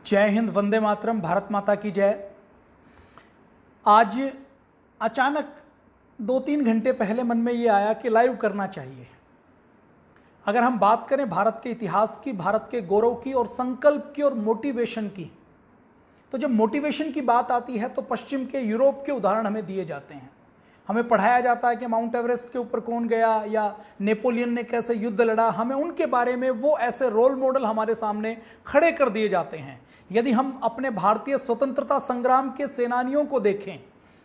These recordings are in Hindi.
जय हिंद, वंदे मातरम, भारत माता की जय। आज अचानक 2-3 घंटे पहले मन में ये आया कि लाइव करना चाहिए। अगर हम बात करें भारत के इतिहास की, भारत के गौरव की और संकल्प की और मोटिवेशन की, तो जब मोटिवेशन की बात आती है तो पश्चिम के, यूरोप के उदाहरण हमें दिए जाते हैं। हमें पढ़ाया जाता है कि माउंट एवरेस्ट के ऊपर कौन गया या नेपोलियन ने कैसे युद्ध लड़ा। हमें उनके बारे में वो ऐसे रोल मॉडल हमारे सामने खड़े कर दिए जाते हैं। यदि हम अपने भारतीय स्वतंत्रता संग्राम के सेनानियों को देखें,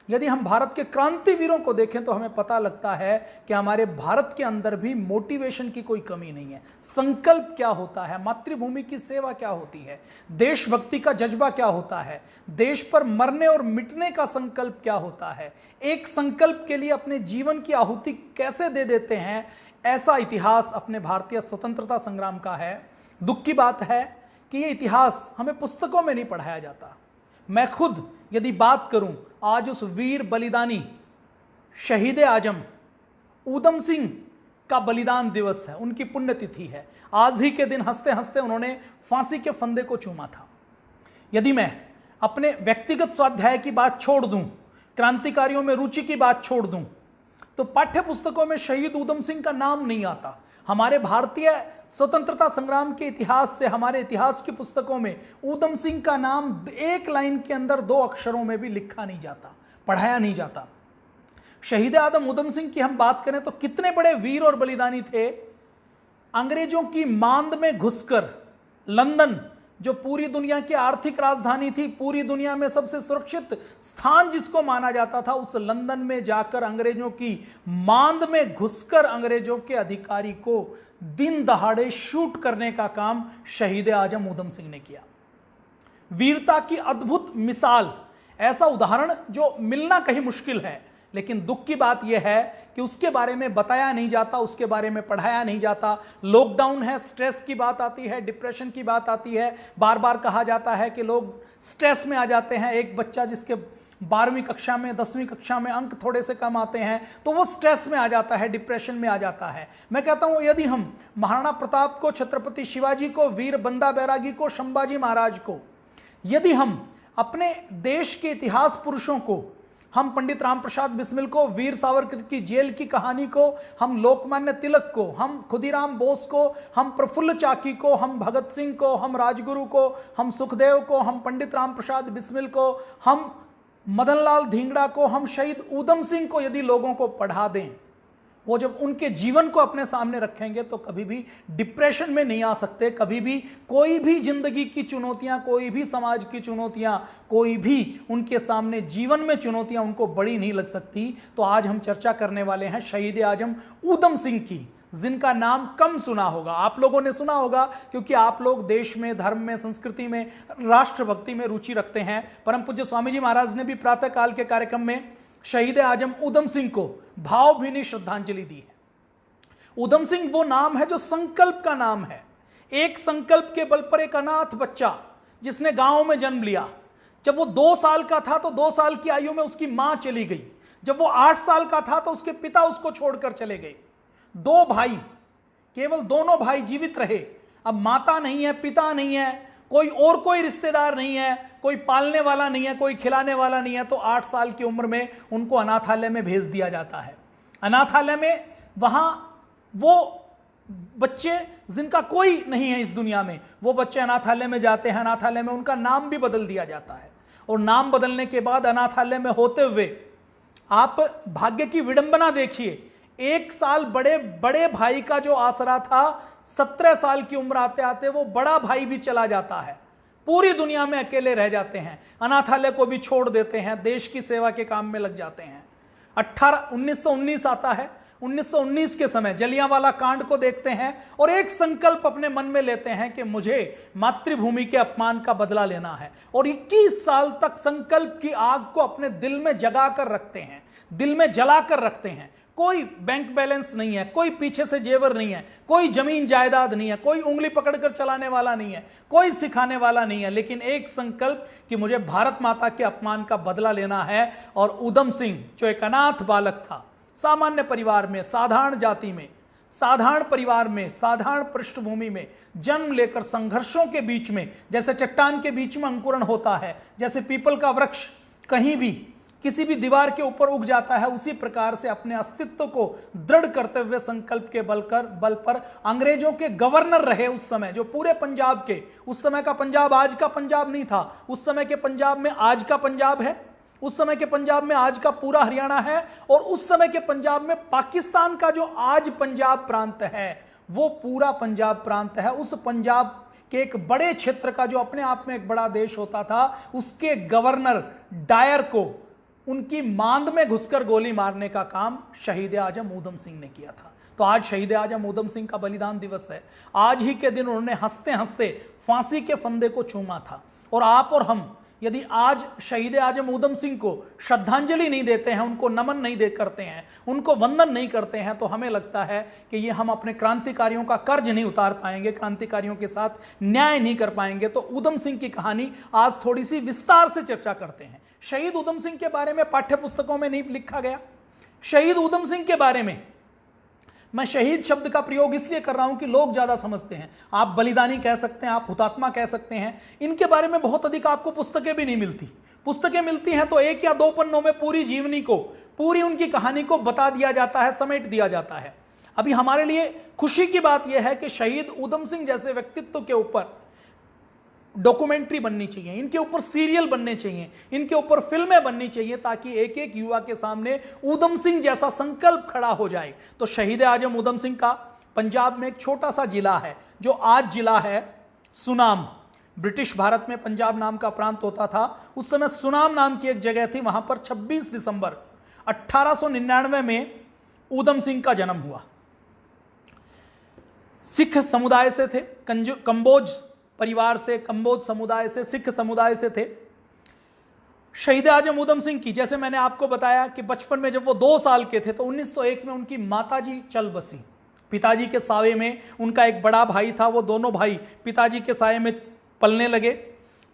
यदि हम भारत के क्रांतिवीरों को देखें, तो हमें पता लगता है कि हमारे भारत के अंदर भी मोटिवेशन की कोई कमी नहीं है। संकल्प क्या होता है, मातृभूमि की सेवा क्या होती है, देशभक्ति का जज्बा क्या होता है, देश पर मरने और मिटने का संकल्प क्या होता है, एक संकल्प के लिए अपने जीवन की आहुति कैसे दे देते हैं, ऐसा इतिहास अपने भारतीय स्वतंत्रता संग्राम का है। दुख की बात है कि यह इतिहास हमें पुस्तकों में नहीं पढ़ाया जाता। मैं खुद यदि बात करूं, आज उस वीर बलिदानी शहीद आजम ऊधम सिंह का बलिदान दिवस है, उनकी पुण्यतिथि है। आज ही के दिन हंसते हंसते उन्होंने फांसी के फंदे को चूमा था। यदि मैं अपने व्यक्तिगत स्वाध्याय की बात छोड़ दूं, क्रांतिकारियों में रुचि की बात छोड़ दूं, तो पाठ्य पुस्तकों में शहीद ऊधम सिंह का नाम नहीं आता। हमारे भारतीय स्वतंत्रता संग्राम के इतिहास से, हमारे इतिहास की पुस्तकों में ऊधम सिंह का नाम एक लाइन के अंदर 2 अक्षरों में भी लिखा नहीं जाता, पढ़ाया नहीं जाता। शहीद आजम ऊधम सिंह की हम बात करें तो कितने बड़े वीर और बलिदानी थे। अंग्रेजों की मांद में घुसकर लंदन, जो पूरी दुनिया की आर्थिक राजधानी थी, पूरी दुनिया में सबसे सुरक्षित स्थान जिसको माना जाता था, उस लंदन में जाकर अंग्रेजों की मांद में घुसकर अंग्रेजों के अधिकारी को दिन दहाड़े शूट करने का काम शहीद आजम ऊधम सिंह ने किया। वीरता की अद्भुत मिसाल, ऐसा उदाहरण जो मिलना कहीं मुश्किल है। लेकिन दुख की बात यह है कि उसके बारे में बताया नहीं जाता, उसके बारे में पढ़ाया नहीं जाता। लॉकडाउन है, स्ट्रेस की बात आती है, डिप्रेशन की बात आती है, बार बार कहा जाता है कि लोग स्ट्रेस में आ जाते हैं। एक बच्चा जिसके 12वीं कक्षा में, 10वीं कक्षा में अंक थोड़े से कम आते हैं तो वो स्ट्रेस में आ जाता है, डिप्रेशन में आ जाता है। मैं कहता हूं, यदि हम महाराणा प्रताप को, छत्रपति शिवाजी को, वीर बंदा बैरागी को, संभाजी महाराज को, यदि हम अपने देश के इतिहास पुरुषों को, हम पंडित राम प्रसाद बिस्मिल को, वीर सावरकर की जेल की कहानी को, हम लोकमान्य तिलक को, हम खुदीराम बोस को, हम प्रफुल्ल चाकी को, हम भगत सिंह को, हम राजगुरु को, हम सुखदेव को, हम पंडित राम प्रसाद बिस्मिल को, हम मदनलाल धिंगड़ा को, हम शहीद ऊधम सिंह को यदि लोगों को पढ़ा दें, वो जब उनके जीवन को अपने सामने रखेंगे तो कभी भी डिप्रेशन में नहीं आ सकते। कभी भी कोई भी जिंदगी की चुनौतियां, कोई भी समाज की चुनौतियां, कोई भी उनके सामने जीवन में चुनौतियां उनको बड़ी नहीं लग सकती। तो आज हम चर्चा करने वाले हैं शहीद आजम ऊधम सिंह की, जिनका नाम कम सुना होगा। आप लोगों ने सुना होगा क्योंकि आप लोग देश में, धर्म में, संस्कृति में, राष्ट्रभक्ति में रुचि रखते हैं। परम पूज्य स्वामी जी महाराज ने भी प्रातः काल के कार्यक्रम में शहीद आजम ऊधम सिंह को भावभीनी श्रद्धांजलि दी है। ऊधम सिंह वो नाम है जो संकल्प का नाम है। एक संकल्प के बल पर एक अनाथ बच्चा जिसने गांव में जन्म लिया, जब वो 2 साल का था तो 2 साल की आयु में उसकी मां चली गई। जब वो 8 साल का था तो उसके पिता उसको छोड़कर चले गए। 2 भाई, केवल दोनों भाई जीवित रहे। अब माता नहीं है, पिता नहीं है, कोई रिश्तेदार नहीं है, कोई पालने वाला नहीं है, कोई खिलाने वाला नहीं है। तो 8 साल की उम्र में उनको अनाथालय में भेज दिया जाता है। अनाथालय में वहां वो बच्चे जिनका कोई नहीं है इस दुनिया में, वो बच्चे अनाथालय में जाते हैं। अनाथालय में उनका नाम भी बदल दिया जाता है और नाम बदलने के बाद अनाथालय में होते हुए आप भाग्य की विडंबना देखिए। 1 साल बड़े भाई का जो आसरा था, 17 साल की उम्र आते आते वो बड़ा भाई भी चला जाता है। पूरी दुनिया में अकेले रह जाते हैं, अनाथालय को भी छोड़ देते हैं, देश की सेवा के काम में लग जाते हैं। 1919 आता है। 1919 के समय जलियांवाला कांड को देखते हैं और एक संकल्प अपने मन में लेते हैं कि मुझे मातृभूमि के अपमान का बदला लेना है। और 21 साल तक संकल्प की आग को अपने दिल में जगा कर रखते हैं, दिल में जला कर रखते हैं। कोई बैंक बैलेंस नहीं है, कोई पीछे से जेवर नहीं है, कोई जमीन जायदाद नहीं है, कोई उंगली पकड़कर चलाने वाला नहीं है, कोई सिखाने वाला नहीं है, लेकिन एक संकल्प कि मुझे भारत माता के अपमान का बदला लेना है। और ऊधम सिंह जो एक अनाथ बालक था, सामान्य परिवार में, साधारण जाति में, साधारण परिवार में, साधारण पृष्ठभूमि में जन्म लेकर संघर्षों के बीच में, जैसे चट्टान के बीच में अंकुरण होता है, जैसे पीपल का वृक्ष कहीं भी किसी भी दीवार के ऊपर उग जाता है, उसी प्रकार से अपने अस्तित्व को दृढ़ करते हुए संकल्प के बल पर अंग्रेजों के गवर्नर रहे उस समय, जो पूरे पंजाब के, उस समय का पंजाब आज का पंजाब नहीं था, उस समय के पंजाब में आज का पंजाब है, उस समय के पंजाब में आज का पूरा हरियाणा है, और उस समय के पंजाब में पाकिस्तान का जो आज पंजाब प्रांत है वो पूरा पंजाब प्रांत है। उस पंजाब के एक बड़े क्षेत्र का, जो अपने आप में एक बड़ा देश होता था, उसके गवर्नर डायर को उनकी मांद में घुसकर गोली मारने का काम शहीद आजम ऊधम सिंह ने किया था। तो आज शहीद आजम ऊधम सिंह का बलिदान दिवस है। आज ही के दिन उन्होंने हंसते हंसते फांसी के फंदे को चूमा था। और आप और हम यदि आज शहीद आजम ऊधम सिंह को श्रद्धांजलि नहीं देते हैं, उनको नमन नहीं दे करते हैं, उनको वंदन नहीं करते हैं, तो हमें लगता है कि ये हम अपने क्रांतिकारियों का कर्ज नहीं उतार पाएंगे, क्रांतिकारियों के साथ न्याय नहीं कर पाएंगे। तो ऊधम सिंह की कहानी आज थोड़ी सी विस्तार से चर्चा करते हैं। शहीद ऊधम सिंह के बारे में पाठ्य पुस्तकों में नहीं लिखा गया। शहीद ऊधम सिंह के बारे में मैं शहीद शब्द का प्रयोग इसलिए कर रहा हूं कि लोग ज्यादा समझते हैं। आप बलिदानी कह सकते हैं, आप हुतात्मा कह सकते हैं, इनके बारे में बहुत अधिक आपको पुस्तकें भी नहीं मिलती। पुस्तकें मिलती हैं तो 1 या 2 पन्नों में पूरी जीवनी को, पूरी उनकी कहानी को बता दिया जाता है, समेट दिया जाता है। अभी हमारे लिए खुशी की बात यह है कि शहीद ऊधम सिंह जैसे व्यक्तित्व के ऊपर डॉक्यूमेंट्री बननी चाहिए, इनके ऊपर सीरियल बनने चाहिए, इनके ऊपर फिल्में बननी चाहिए, ताकि एक एक युवा के सामने ऊधम सिंह जैसा संकल्प खड़ा हो जाए। तो शहीद आजम ऊधम सिंह का पंजाब में एक छोटा सा जिला है, जो आज जिला है सुनाम। ब्रिटिश भारत में पंजाब नाम का प्रांत होता था, उस समय सुनाम नाम की एक जगह थी। वहां पर 26 दिसंबर 1899 में ऊधम सिंह का जन्म हुआ। सिख समुदाय से थे, कंबोज परिवार से, कंबोज समुदाय से, सिख समुदाय से थे। शहीद आजम ऊधम सिंह की, जैसे मैंने आपको बताया कि बचपन में जब वो 2 साल के थे तो 1901 में उनकी माताजी चल बसी। पिताजी के साये में उनका एक बड़ा भाई था, वो दोनों भाई पिताजी के साये में पलने लगे।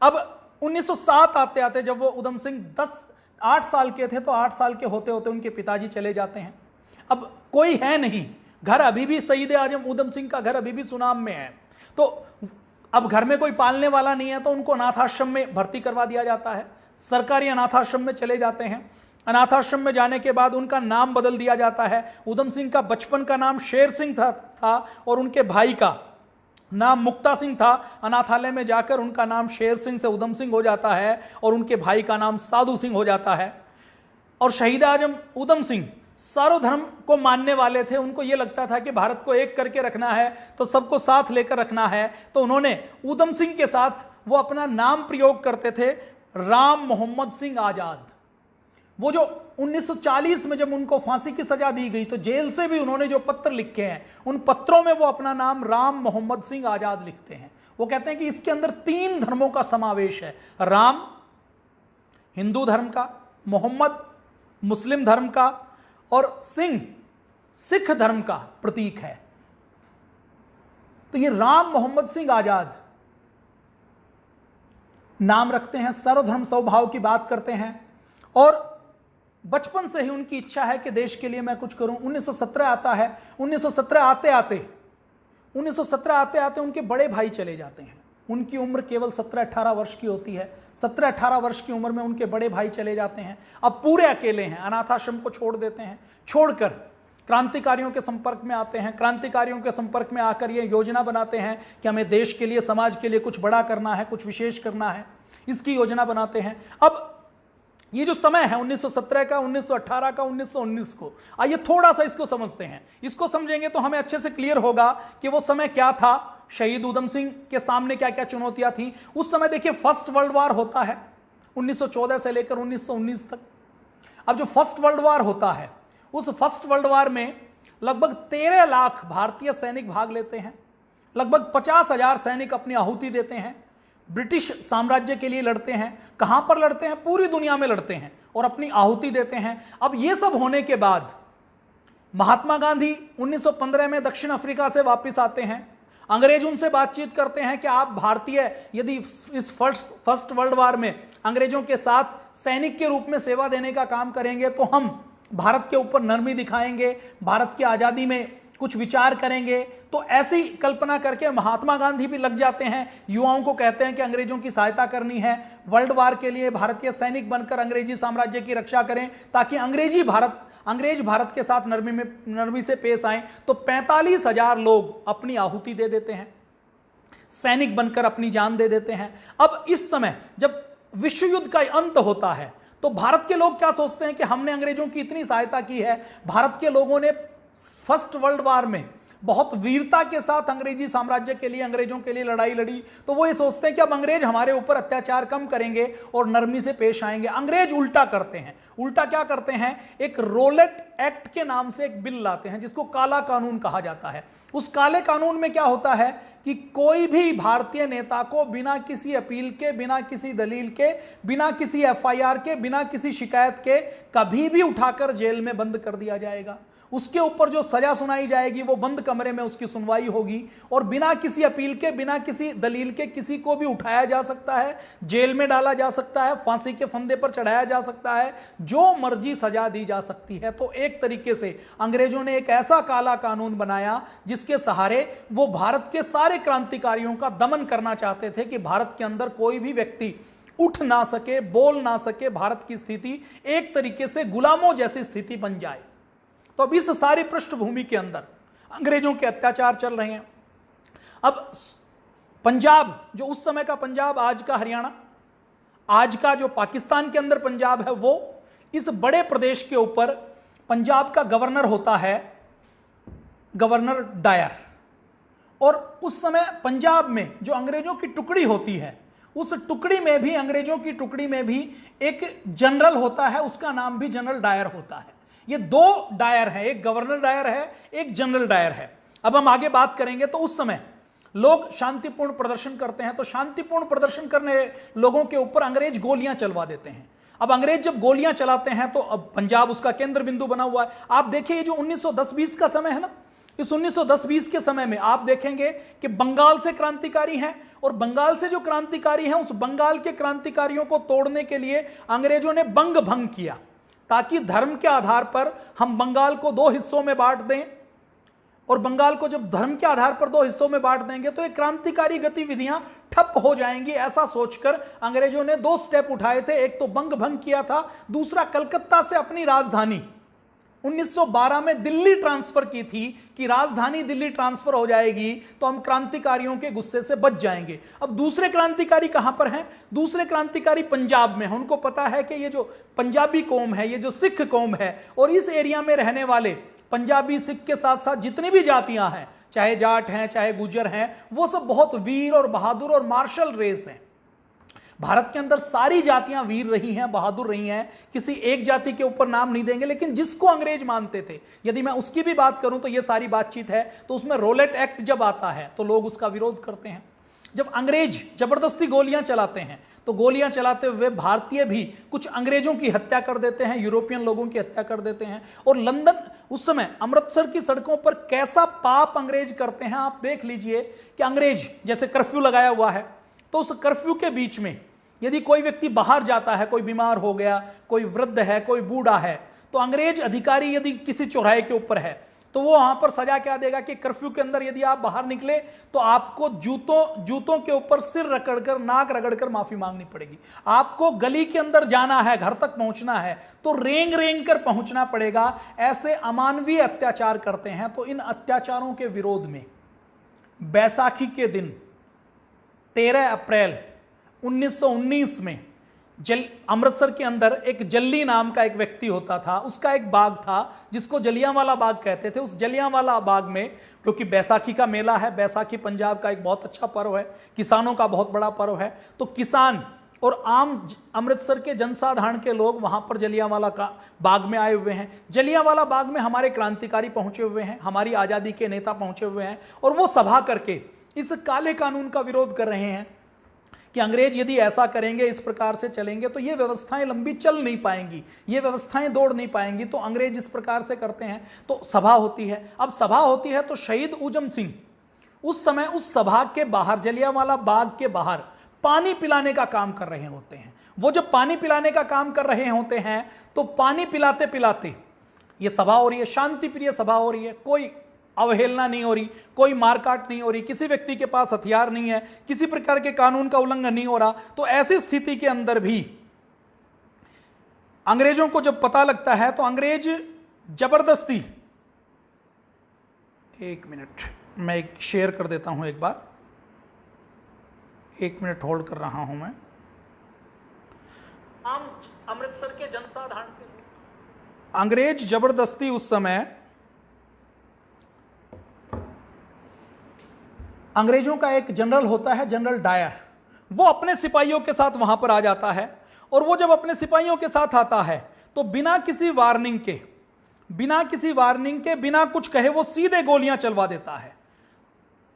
अब 1907 आते आते जब वो ऊधम सिंह 8 साल के थे, तो 8 साल के होते होते उनके पिताजी चले जाते हैं। अब कोई है नहीं, घर अभी भी शहीद आजम ऊधम सिंह का घर अभी भी सुनाम में है। तो अब घर में कोई पालने वाला नहीं है, तो उनको अनाथ आश्रम में भर्ती करवा दिया जाता है। सरकारी अनाथ आश्रम में चले जाते हैं। अनाथ आश्रम में जाने के बाद उनका नाम बदल दिया जाता है। ऊधम सिंह का बचपन का नाम शेर सिंह था और उनके भाई का नाम मुक्ता सिंह था। अनाथालय में जाकर उनका नाम शेर सिंह से ऊधम सिंह हो जाता है और उनके भाई का नाम साधु सिंह हो जाता है। और शहीद आजम ऊधम सिंह सर्वधर्म को मानने वाले थे। उनको यह लगता था कि भारत को एक करके रखना है, तो सबको साथ लेकर रखना है। तो उन्होंने ऊधम सिंह के साथ वो अपना नाम प्रयोग करते थे, राम मोहम्मद सिंह आजाद। वो जो 1940 में जब उनको फांसी की सजा दी गई, तो जेल से भी उन्होंने जो पत्र लिखे हैं, उन पत्रों में वो अपना नाम राम मोहम्मद सिंह आजाद लिखते हैं। वो कहते हैं कि इसके अंदर 3 धर्मों का समावेश है, राम हिंदू धर्म का, मोहम्मद मुस्लिम धर्म का, और सिंह सिख धर्म का प्रतीक है। तो ये राम मोहम्मद सिंह आजाद नाम रखते हैं, सर्वधर्म स्वभाव की बात करते हैं, और बचपन से ही उनकी इच्छा है कि देश के लिए मैं कुछ करूं। 1917 आता है। 1917 आते आते उनके बड़े भाई चले जाते हैं। उनकी उम्र केवल 17-18 वर्ष की होती है। 17-18 वर्ष की उम्र में उनके बड़े भाई चले जाते हैं। अब पूरे अकेले हैं, अनाथ आश्रम को छोड़ देते हैं। छोड़कर क्रांतिकारियों के संपर्क में आते हैं। क्रांतिकारियों के संपर्क में आकर ये योजना बनाते हैं कि हमें देश के लिए, समाज के लिए कुछ बड़ा करना है, कुछ विशेष करना है, इसकी योजना बनाते हैं। अब ये जो समय है 1917 का, 1918 का, 1919 को, आइए थोड़ा सा इसको समझते हैं। इसको समझेंगे तो हमें अच्छे से क्लियर होगा कि वो समय क्या था, शहीद ऊधम सिंह के सामने क्या क्या चुनौतियां थी। उस समय देखिए फर्स्ट वर्ल्ड वार होता है 1914 से लेकर 1919 तक। अब जो फर्स्ट वर्ल्ड वार होता है, उस फर्स्ट वर्ल्ड वार में लगभग 13 लाख भारतीय सैनिक भाग लेते हैं। लगभग 50,000 सैनिक अपनी आहुति देते हैं, ब्रिटिश साम्राज्य के लिए लड़ते हैं। कहां पर लड़ते हैं? पूरी दुनिया में लड़ते हैं और अपनी आहुति देते हैं। अब यह सब होने के बाद महात्मा गांधी 1915 में दक्षिण अफ्रीका से वापस आते हैं। अंग्रेज उनसे बातचीत करते हैं कि आप भारतीय यदि इस फर्स्ट वर्ल्ड वार में अंग्रेजों के साथ सैनिक के रूप में सेवा देने का काम करेंगे, तो हम भारत के ऊपर नरमी दिखाएंगे, भारत की आज़ादी में कुछ विचार करेंगे, तो ऐसी कल्पना करके महात्मा गांधी भी लग जाते हैं, युवाओं को कहते हैं कि अंग्रेजों की सहायता करनी है, वर्ल्ड वार के लिए भारतीय सैनिक बनकर अंग्रेजी साम्राज्य की रक्षा करें ताकि अंग्रेज भारत के साथ नरमी से पेश आए। तो 45,000 लोग अपनी आहुति दे देते हैं, सैनिक बनकर अपनी जान दे देते हैं। अब इस समय जब विश्व युद्ध का अंत होता है तो भारत के लोग क्या सोचते हैं कि हमने अंग्रेजों की इतनी सहायता की है, भारत के लोगों ने फर्स्ट वर्ल्ड वार में बहुत वीरता के साथ अंग्रेजी साम्राज्य के लिए, अंग्रेजों के लिए लड़ाई लड़ी, तो वो ये सोचते हैं कि अब अंग्रेज हमारे ऊपर अत्याचार कम करेंगे और नरमी से पेश आएंगे। अंग्रेज उल्टा करते हैं। उल्टा क्या करते हैं? एक रोलेट एक्ट के नाम से एक बिल लाते हैं जिसको काला कानून कहा जाता है। उस काले कानून में क्या होता है कि कोई भी भारतीय नेता को बिना किसी अपील के, बिना किसी दलील के, बिना किसी एफआईआर के, बिना किसी शिकायत के कभी भी उठाकर जेल में बंद कर दिया जाएगा। उसके ऊपर जो सजा सुनाई जाएगी वो बंद कमरे में उसकी सुनवाई होगी और बिना किसी अपील के, बिना किसी दलील के किसी को भी उठाया जा सकता है, जेल में डाला जा सकता है, फांसी के फंदे पर चढ़ाया जा सकता है, जो मर्जी सजा दी जा सकती है। तो एक तरीके से अंग्रेजों ने एक ऐसा काला कानून बनाया जिसके सहारे वो भारत के सारे क्रांतिकारियों का दमन करना चाहते थे कि भारत के अंदर कोई भी व्यक्ति उठ ना सके, बोल ना सके, भारत की स्थिति एक तरीके से गुलामों जैसी स्थिति बन जाए। तो अब इस सारी पृष्ठभूमि के अंदर अंग्रेजों के अत्याचार चल रहे हैं। अब पंजाब, जो उस समय का पंजाब, आज का हरियाणा, आज का जो पाकिस्तान के अंदर पंजाब है, वो इस बड़े प्रदेश के ऊपर पंजाब का गवर्नर होता है गवर्नर डायर। और उस समय पंजाब में जो अंग्रेजों की टुकड़ी होती है, उस टुकड़ी में भी, अंग्रेजों की टुकड़ी में भी एक जनरल होता है, उसका नाम भी जनरल डायर होता है। ये दो डायर है, एक गवर्नर डायर है, एक जनरल डायर है। अब हम आगे बात करेंगे। तो उस समय लोग शांतिपूर्ण प्रदर्शन करते हैं, तो शांतिपूर्ण प्रदर्शन करने लोगों के ऊपर अंग्रेज गोलियां चलवा देते हैं। अब अंग्रेज जब गोलियां चलाते हैं तो अब पंजाब उसका केंद्र बिंदु बना हुआ है। आप देखिए, ये जो 1910-20 का समय है ना, इस 1910-20 के समय में आप देखेंगे कि बंगाल से क्रांतिकारी हैं और बंगाल से जो क्रांतिकारी हैं, उस बंगाल के क्रांतिकारियों को तोड़ने के लिए अंग्रेजों ने बंग भंग किया ताकि धर्म के आधार पर हम बंगाल को दो हिस्सों में बांट दें। और बंगाल को जब धर्म के आधार पर दो हिस्सों में बांट देंगे तो ये क्रांतिकारी गतिविधियां ठप हो जाएंगी। ऐसा सोचकर अंग्रेजों ने दो स्टेप उठाए थे। एक तो बंग भंग किया था, दूसरा कलकत्ता से अपनी राजधानी 1912 में दिल्ली ट्रांसफर की थी कि राजधानी दिल्ली ट्रांसफर हो जाएगी तो हम क्रांतिकारियों के गुस्से से बच जाएंगे। अब दूसरे क्रांतिकारी कहां पर हैं? दूसरे क्रांतिकारी पंजाब में हैं। उनको पता है कि ये जो पंजाबी कौम है, ये जो सिख कौम है, और इस एरिया में रहने वाले पंजाबी, सिख के साथ साथ जितनी भी जातियां हैं, चाहे जाट हैं, चाहे गुजर हैं, वो सब बहुत वीर और बहादुर और मार्शल रेस हैं। भारत के अंदर सारी जातियां वीर रही हैं, बहादुर रही हैं, किसी एक जाति के ऊपर नाम नहीं देंगे, लेकिन जिसको अंग्रेज मानते थे, यदि मैं उसकी भी बात करूं तो ये सारी बातचीत है। तो उसमें रोलेट एक्ट जब आता है तो लोग उसका विरोध करते हैं। जब अंग्रेज जबरदस्ती गोलियां चलाते हैं तो गोलियां चलाते हुए भारतीय भी कुछ अंग्रेजों की हत्या कर देते हैं, यूरोपियन लोगों की हत्या कर देते हैं। और लंदन, उस समय अमृतसर की सड़कों पर कैसा पाप अंग्रेज करते हैं आप देख लीजिए कि अंग्रेज, जैसे कर्फ्यू लगाया हुआ है, तो उस कर्फ्यू के बीच में यदि कोई व्यक्ति बाहर जाता है, कोई बीमार हो गया, कोई वृद्ध है, कोई बूढ़ा है, तो अंग्रेज अधिकारी यदि किसी चौराहे के ऊपर है तो वो वहां पर सजा क्या देगा कि कर्फ्यू के अंदर यदि आप बाहर निकले तो आपको जूतों के ऊपर सिर रगड़कर, नाक रगड़कर माफी मांगनी पड़ेगी। आपको गली के अंदर जाना है, घर तक पहुंचना है तो रेंग रेंग कर पहुंचना पड़ेगा। ऐसे अमानवीय अत्याचार करते हैं। तो इन अत्याचारों के विरोध में बैसाखी के दिन 13 अप्रैल 1919 में अमृतसर के अंदर एक जल्ली नाम का एक व्यक्ति होता था, उसका एक बाग था जिसको जलियांवाला बाग कहते थे। उस जलियांवाला बाग में, क्योंकि बैसाखी का मेला है, बैसाखी पंजाब का एक बहुत अच्छा पर्व है, किसानों का बहुत बड़ा पर्व है, तो किसान और आम अमृतसर के जनसाधारण के लोग वहां पर जलियांवाला का बाग में आए हुए हैं। जलियांवाला बाग में हमारे क्रांतिकारी पहुंचे हुए हैं, हमारी आजादी के नेता पहुंचे हुए हैं और वो सभा करके इस काले कानून का विरोध कर रहे हैं कि अंग्रेज यदि ऐसा करेंगे, इस प्रकार से चलेंगे तो ये व्यवस्थाएं लंबी चल नहीं पाएंगी, ये व्यवस्थाएं दौड़ नहीं पाएंगी। तो अंग्रेज इस प्रकार से करते हैं। तो सभा होती है। अब सभा होती है तो शहीद ऊधम सिंह उस समय उस सभा के बाहर, जलियांवाला बाग के बाहर पानी पिलाने का काम कर रहे होते हैं। वो जब पानी पिलाने का काम कर रहे होते हैं तो पानी पिलाते पिलाते ये सभा हो रही है, शांति प्रिय सभा हो रही है, कोई अवहेलना नहीं हो रही, कोई मारकाट नहीं हो रही, किसी व्यक्ति के पास हथियार नहीं है, किसी प्रकार के कानून का उल्लंघन नहीं हो रहा, तो ऐसी स्थिति के अंदर भी अंग्रेजों को जब पता लगता है तो अंग्रेज जबरदस्ती, एक मिनट मैं एक शेयर कर देता हूं, एक बार 1 मिनट होल्ड कर रहा हूं मैं। आम अमृतसर के जनसाधारण के अंग्रेज जबरदस्ती उस समय, अंग्रेजों का एक जनरल होता है जनरल डायर, वो अपने सिपाहियों के साथ वहां पर आ जाता है, और वो जब अपने सिपाहियों के साथ आता है तो बिना किसी वार्निंग के, बिना कुछ कहे वो सीधे गोलियां चलवा देता है।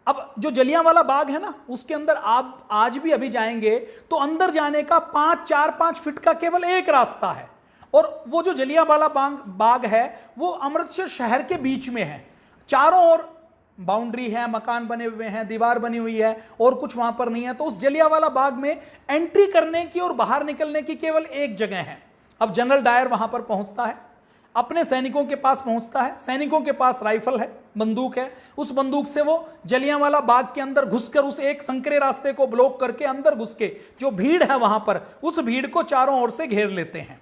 अब जो जलियांवाला बाग है ना, उसके अंदर आप आज भी अभी जाएंगे तो अंदर जाने का 4-5 फीट का केवल एक रास्ता है, और वो जो जलियांवाला बाग है वो अमृतसर शहर के बीच में है, चारों ओर बाउंड्री है, मकान बने हुए हैं, दीवार बनी हुई है, और कुछ वहां पर नहीं है। तो उस जलियांवाला बाग में एंट्री करने की और बाहर निकलने की केवल एक जगह है। अब जनरल डायर वहां पर पहुंचता है, अपने सैनिकों के पास पहुंचता है, सैनिकों के पास राइफल है, बंदूक है, उस बंदूक से वो जलियांवाला बाग के अंदर घुसकर उस एक संकरे रास्ते को ब्लॉक करके अंदर घुस के जो भीड़ है वहां पर, उस भीड़ को चारों ओर से घेर लेते हैं।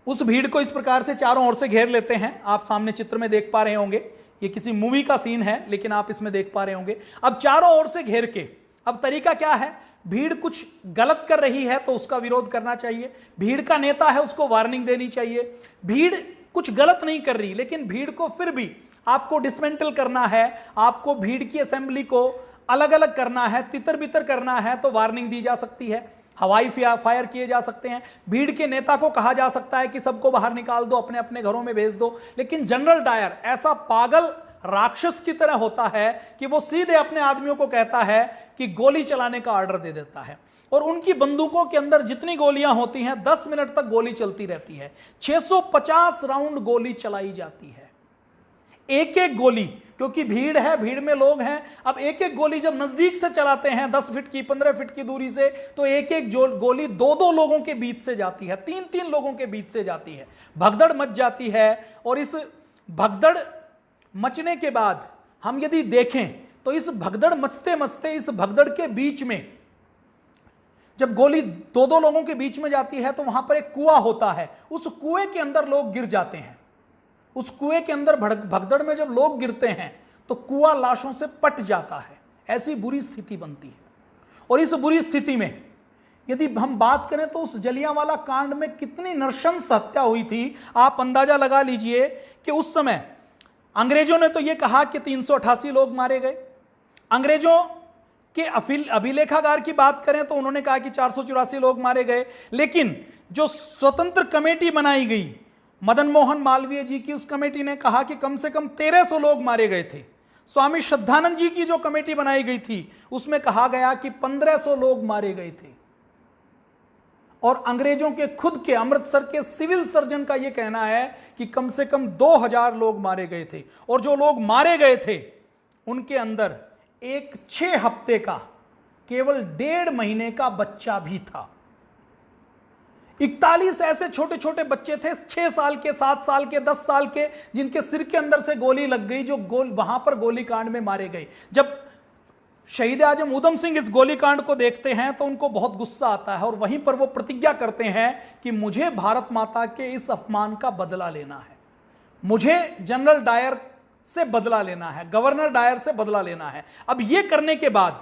उस भीड़ को इस प्रकार से चारों ओर से घेर लेते हैं, आप सामने चित्र में देख पा रहे होंगे, ये किसी मूवी का सीन है लेकिन आप इसमें देख पा रहे होंगे। अब चारों ओर से घेर के, अब तरीका क्या है, भीड़ कुछ गलत कर रही है तो उसका विरोध करना चाहिए, भीड़ का नेता है उसको वार्निंग देनी चाहिए, भीड़ कुछ गलत नहीं कर रही लेकिन भीड़ को फिर भी आपको डिसमेंटल करना है, आपको भीड़ की असेंबली को अलग अलग करना है, तितर बितर करना है तो वार्निंग दी जा सकती है, हवाई फायर किए जा सकते हैं, भीड़ के नेता को कहा जा सकता है कि सबको बाहर निकाल दो, अपने अपने घरों में भेज दो। लेकिन जनरल डायर ऐसा पागल राक्षस की तरह होता है कि वो सीधे अपने आदमियों को कहता है कि गोली चलाने का ऑर्डर दे देता है, और उनकी बंदूकों के अंदर जितनी गोलियां होती हैं 10 मिनट तक गोली चलती रहती है, 650 राउंड गोली चलाई जाती है, एक एक गोली, क्योंकि भीड़ है, भीड़ में लोग हैं। अब एक एक गोली जब नजदीक से चलाते हैं 10 फीट की, 15 फीट की दूरी से, तो एक एक गोली 2-2 लोगों के बीच से जाती है, 3-3 लोगों के बीच से जाती है, भगदड़ मच जाती है। और इस भगदड़ मचने के बाद हम यदि देखें तो इस भगदड़ मचते मचते, इस भगदड़ के बीच में जब गोली 2-2 लोगों के बीच में जाती है तो वहां पर एक कुआं होता है, उस कुएं के अंदर लोग गिर जाते हैं। उस कुएं के अंदर भगदड़ में जब लोग गिरते हैं तो कुआं लाशों से पट जाता है, ऐसी बुरी स्थिति बनती है। और इस बुरी स्थिति में यदि हम बात करें तो उस जलियांवाला कांड में कितनी नृशंस हत्या हुई थी, आप अंदाजा लगा लीजिए कि उस समय अंग्रेजों ने तो यह कहा कि 388 लोग मारे गए, अंग्रेजों के अभिलेखागार की बात करें तो उन्होंने कहा कि 484 लोग मारे गए, लेकिन जो स्वतंत्र कमेटी बनाई गई मदन मोहन मालवीय जी की, उस कमेटी ने कहा कि कम से कम 1300 लोग मारे गए थे। स्वामी श्रद्धानंद जी की जो कमेटी बनाई गई थी उसमें कहा गया कि 1500 लोग मारे गए थे। और अंग्रेजों के खुद के अमृतसर के सिविल सर्जन का यह कहना है कि कम से कम 2000 लोग मारे गए थे, और जो लोग मारे गए थे उनके अंदर एक 6 हफ्ते का, केवल 1.5 महीने का बच्चा भी था। 41 ऐसे छोटे छोटे बच्चे थे, 6 साल के, 7 साल के, 10 साल के, जिनके सिर के अंदर से गोली लग गई, जो वहां पर गोलीकांड में मारे गए। जब शहीद आजम उधम सिंह इस गोलीकांड को देखते हैं तो उनको बहुत गुस्सा आता है, और वहीं पर वो प्रतिज्ञा करते हैं कि मुझे भारत माता के इस अपमान का बदला लेना है, मुझे जनरल डायर से बदला लेना है, गवर्नर डायर से बदला लेना है। अब ये करने के बाद,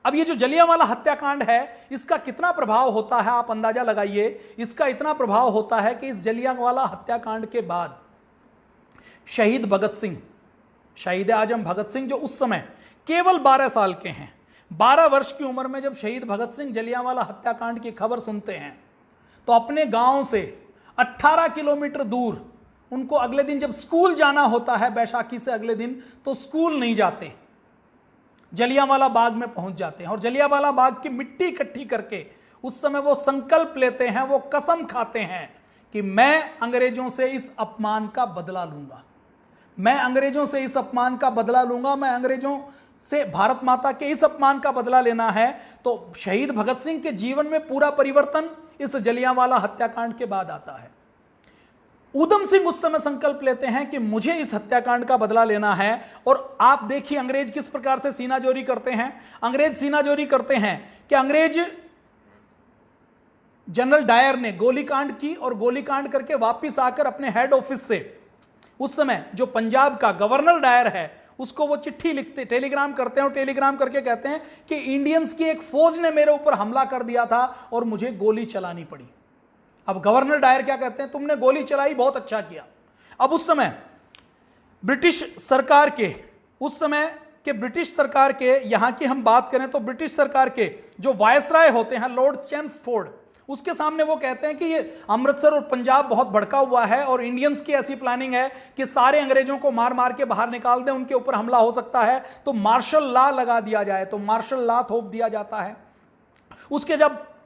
अब ये जो जलियांवाला हत्याकांड है इसका कितना प्रभाव होता है आप अंदाजा लगाइए। इसका इतना प्रभाव होता है कि इस जलियांवाला हत्याकांड के बाद शहीद भगत सिंह, शहीद आजम भगत सिंह, जो उस समय केवल 12 साल के हैं, 12 वर्ष की उम्र में जब शहीद भगत सिंह जलियांवाला हत्याकांड की खबर सुनते हैं तो अपने गांव से 18 किलोमीटर दूर, उनको अगले दिन जब स्कूल जाना होता है बैसाखी से अगले दिन, तो स्कूल नहीं जाते, जलियांवाला बाग में पहुंच जाते हैं, और जलियांवाला बाग की मिट्टी इकट्ठी करके उस समय वो संकल्प लेते हैं, वो कसम खाते हैं कि मैं अंग्रेजों से इस अपमान का बदला लूंगा, मैं अंग्रेजों से इस अपमान का बदला लूंगा, मैं अंग्रेजों से भारत माता के इस अपमान का बदला लेना है। तो शहीद भगत सिंह के जीवन में पूरा परिवर्तन इस जलियांवाला हत्याकांड के बाद आता है। ऊधम सिंह उस समय संकल्प लेते हैं कि मुझे इस हत्याकांड का बदला लेना है। और आप देखिए अंग्रेज किस प्रकार से सीनाजोरी करते हैं। अंग्रेज सीनाजोरी करते हैं कि अंग्रेज जनरल डायर ने गोलीकांड की और गोलीकांड करके वापस आकर अपने हेड ऑफिस से उस समय जो पंजाब का गवर्नर डायर है उसको वो चिट्ठी लिखते, टेलीग्राम करते हैं और टेलीग्राम करके कहते हैं कि इंडियंस की एक फौज ने मेरे ऊपर हमला कर दिया था और मुझे गोली चलानी पड़ी। अब गवर्नर डायर क्या कहते हैं, तुमने गोली चलाई, बहुत अच्छा किया। अब उस समय ब्रिटिश सरकार के, उस समय के ब्रिटिश सरकार के, यहां की हम बात करें तो ब्रिटिश सरकार के जो वायसराय होते हैं लॉर्ड चेम्सफोर्ड, उसके सामने वो कहते हैं कि ये अमृतसर और पंजाब बहुत भड़का हुआ है और इंडियंस की ऐसी प्लानिंग है कि सारे अंग्रेजों को मार मार के बाहर निकाल दें, उनके ऊपर हमला हो सकता है, तो मार्शल लॉ लगा दिया जाए। तो मार्शल लॉ थोप दिया जाता है। उसके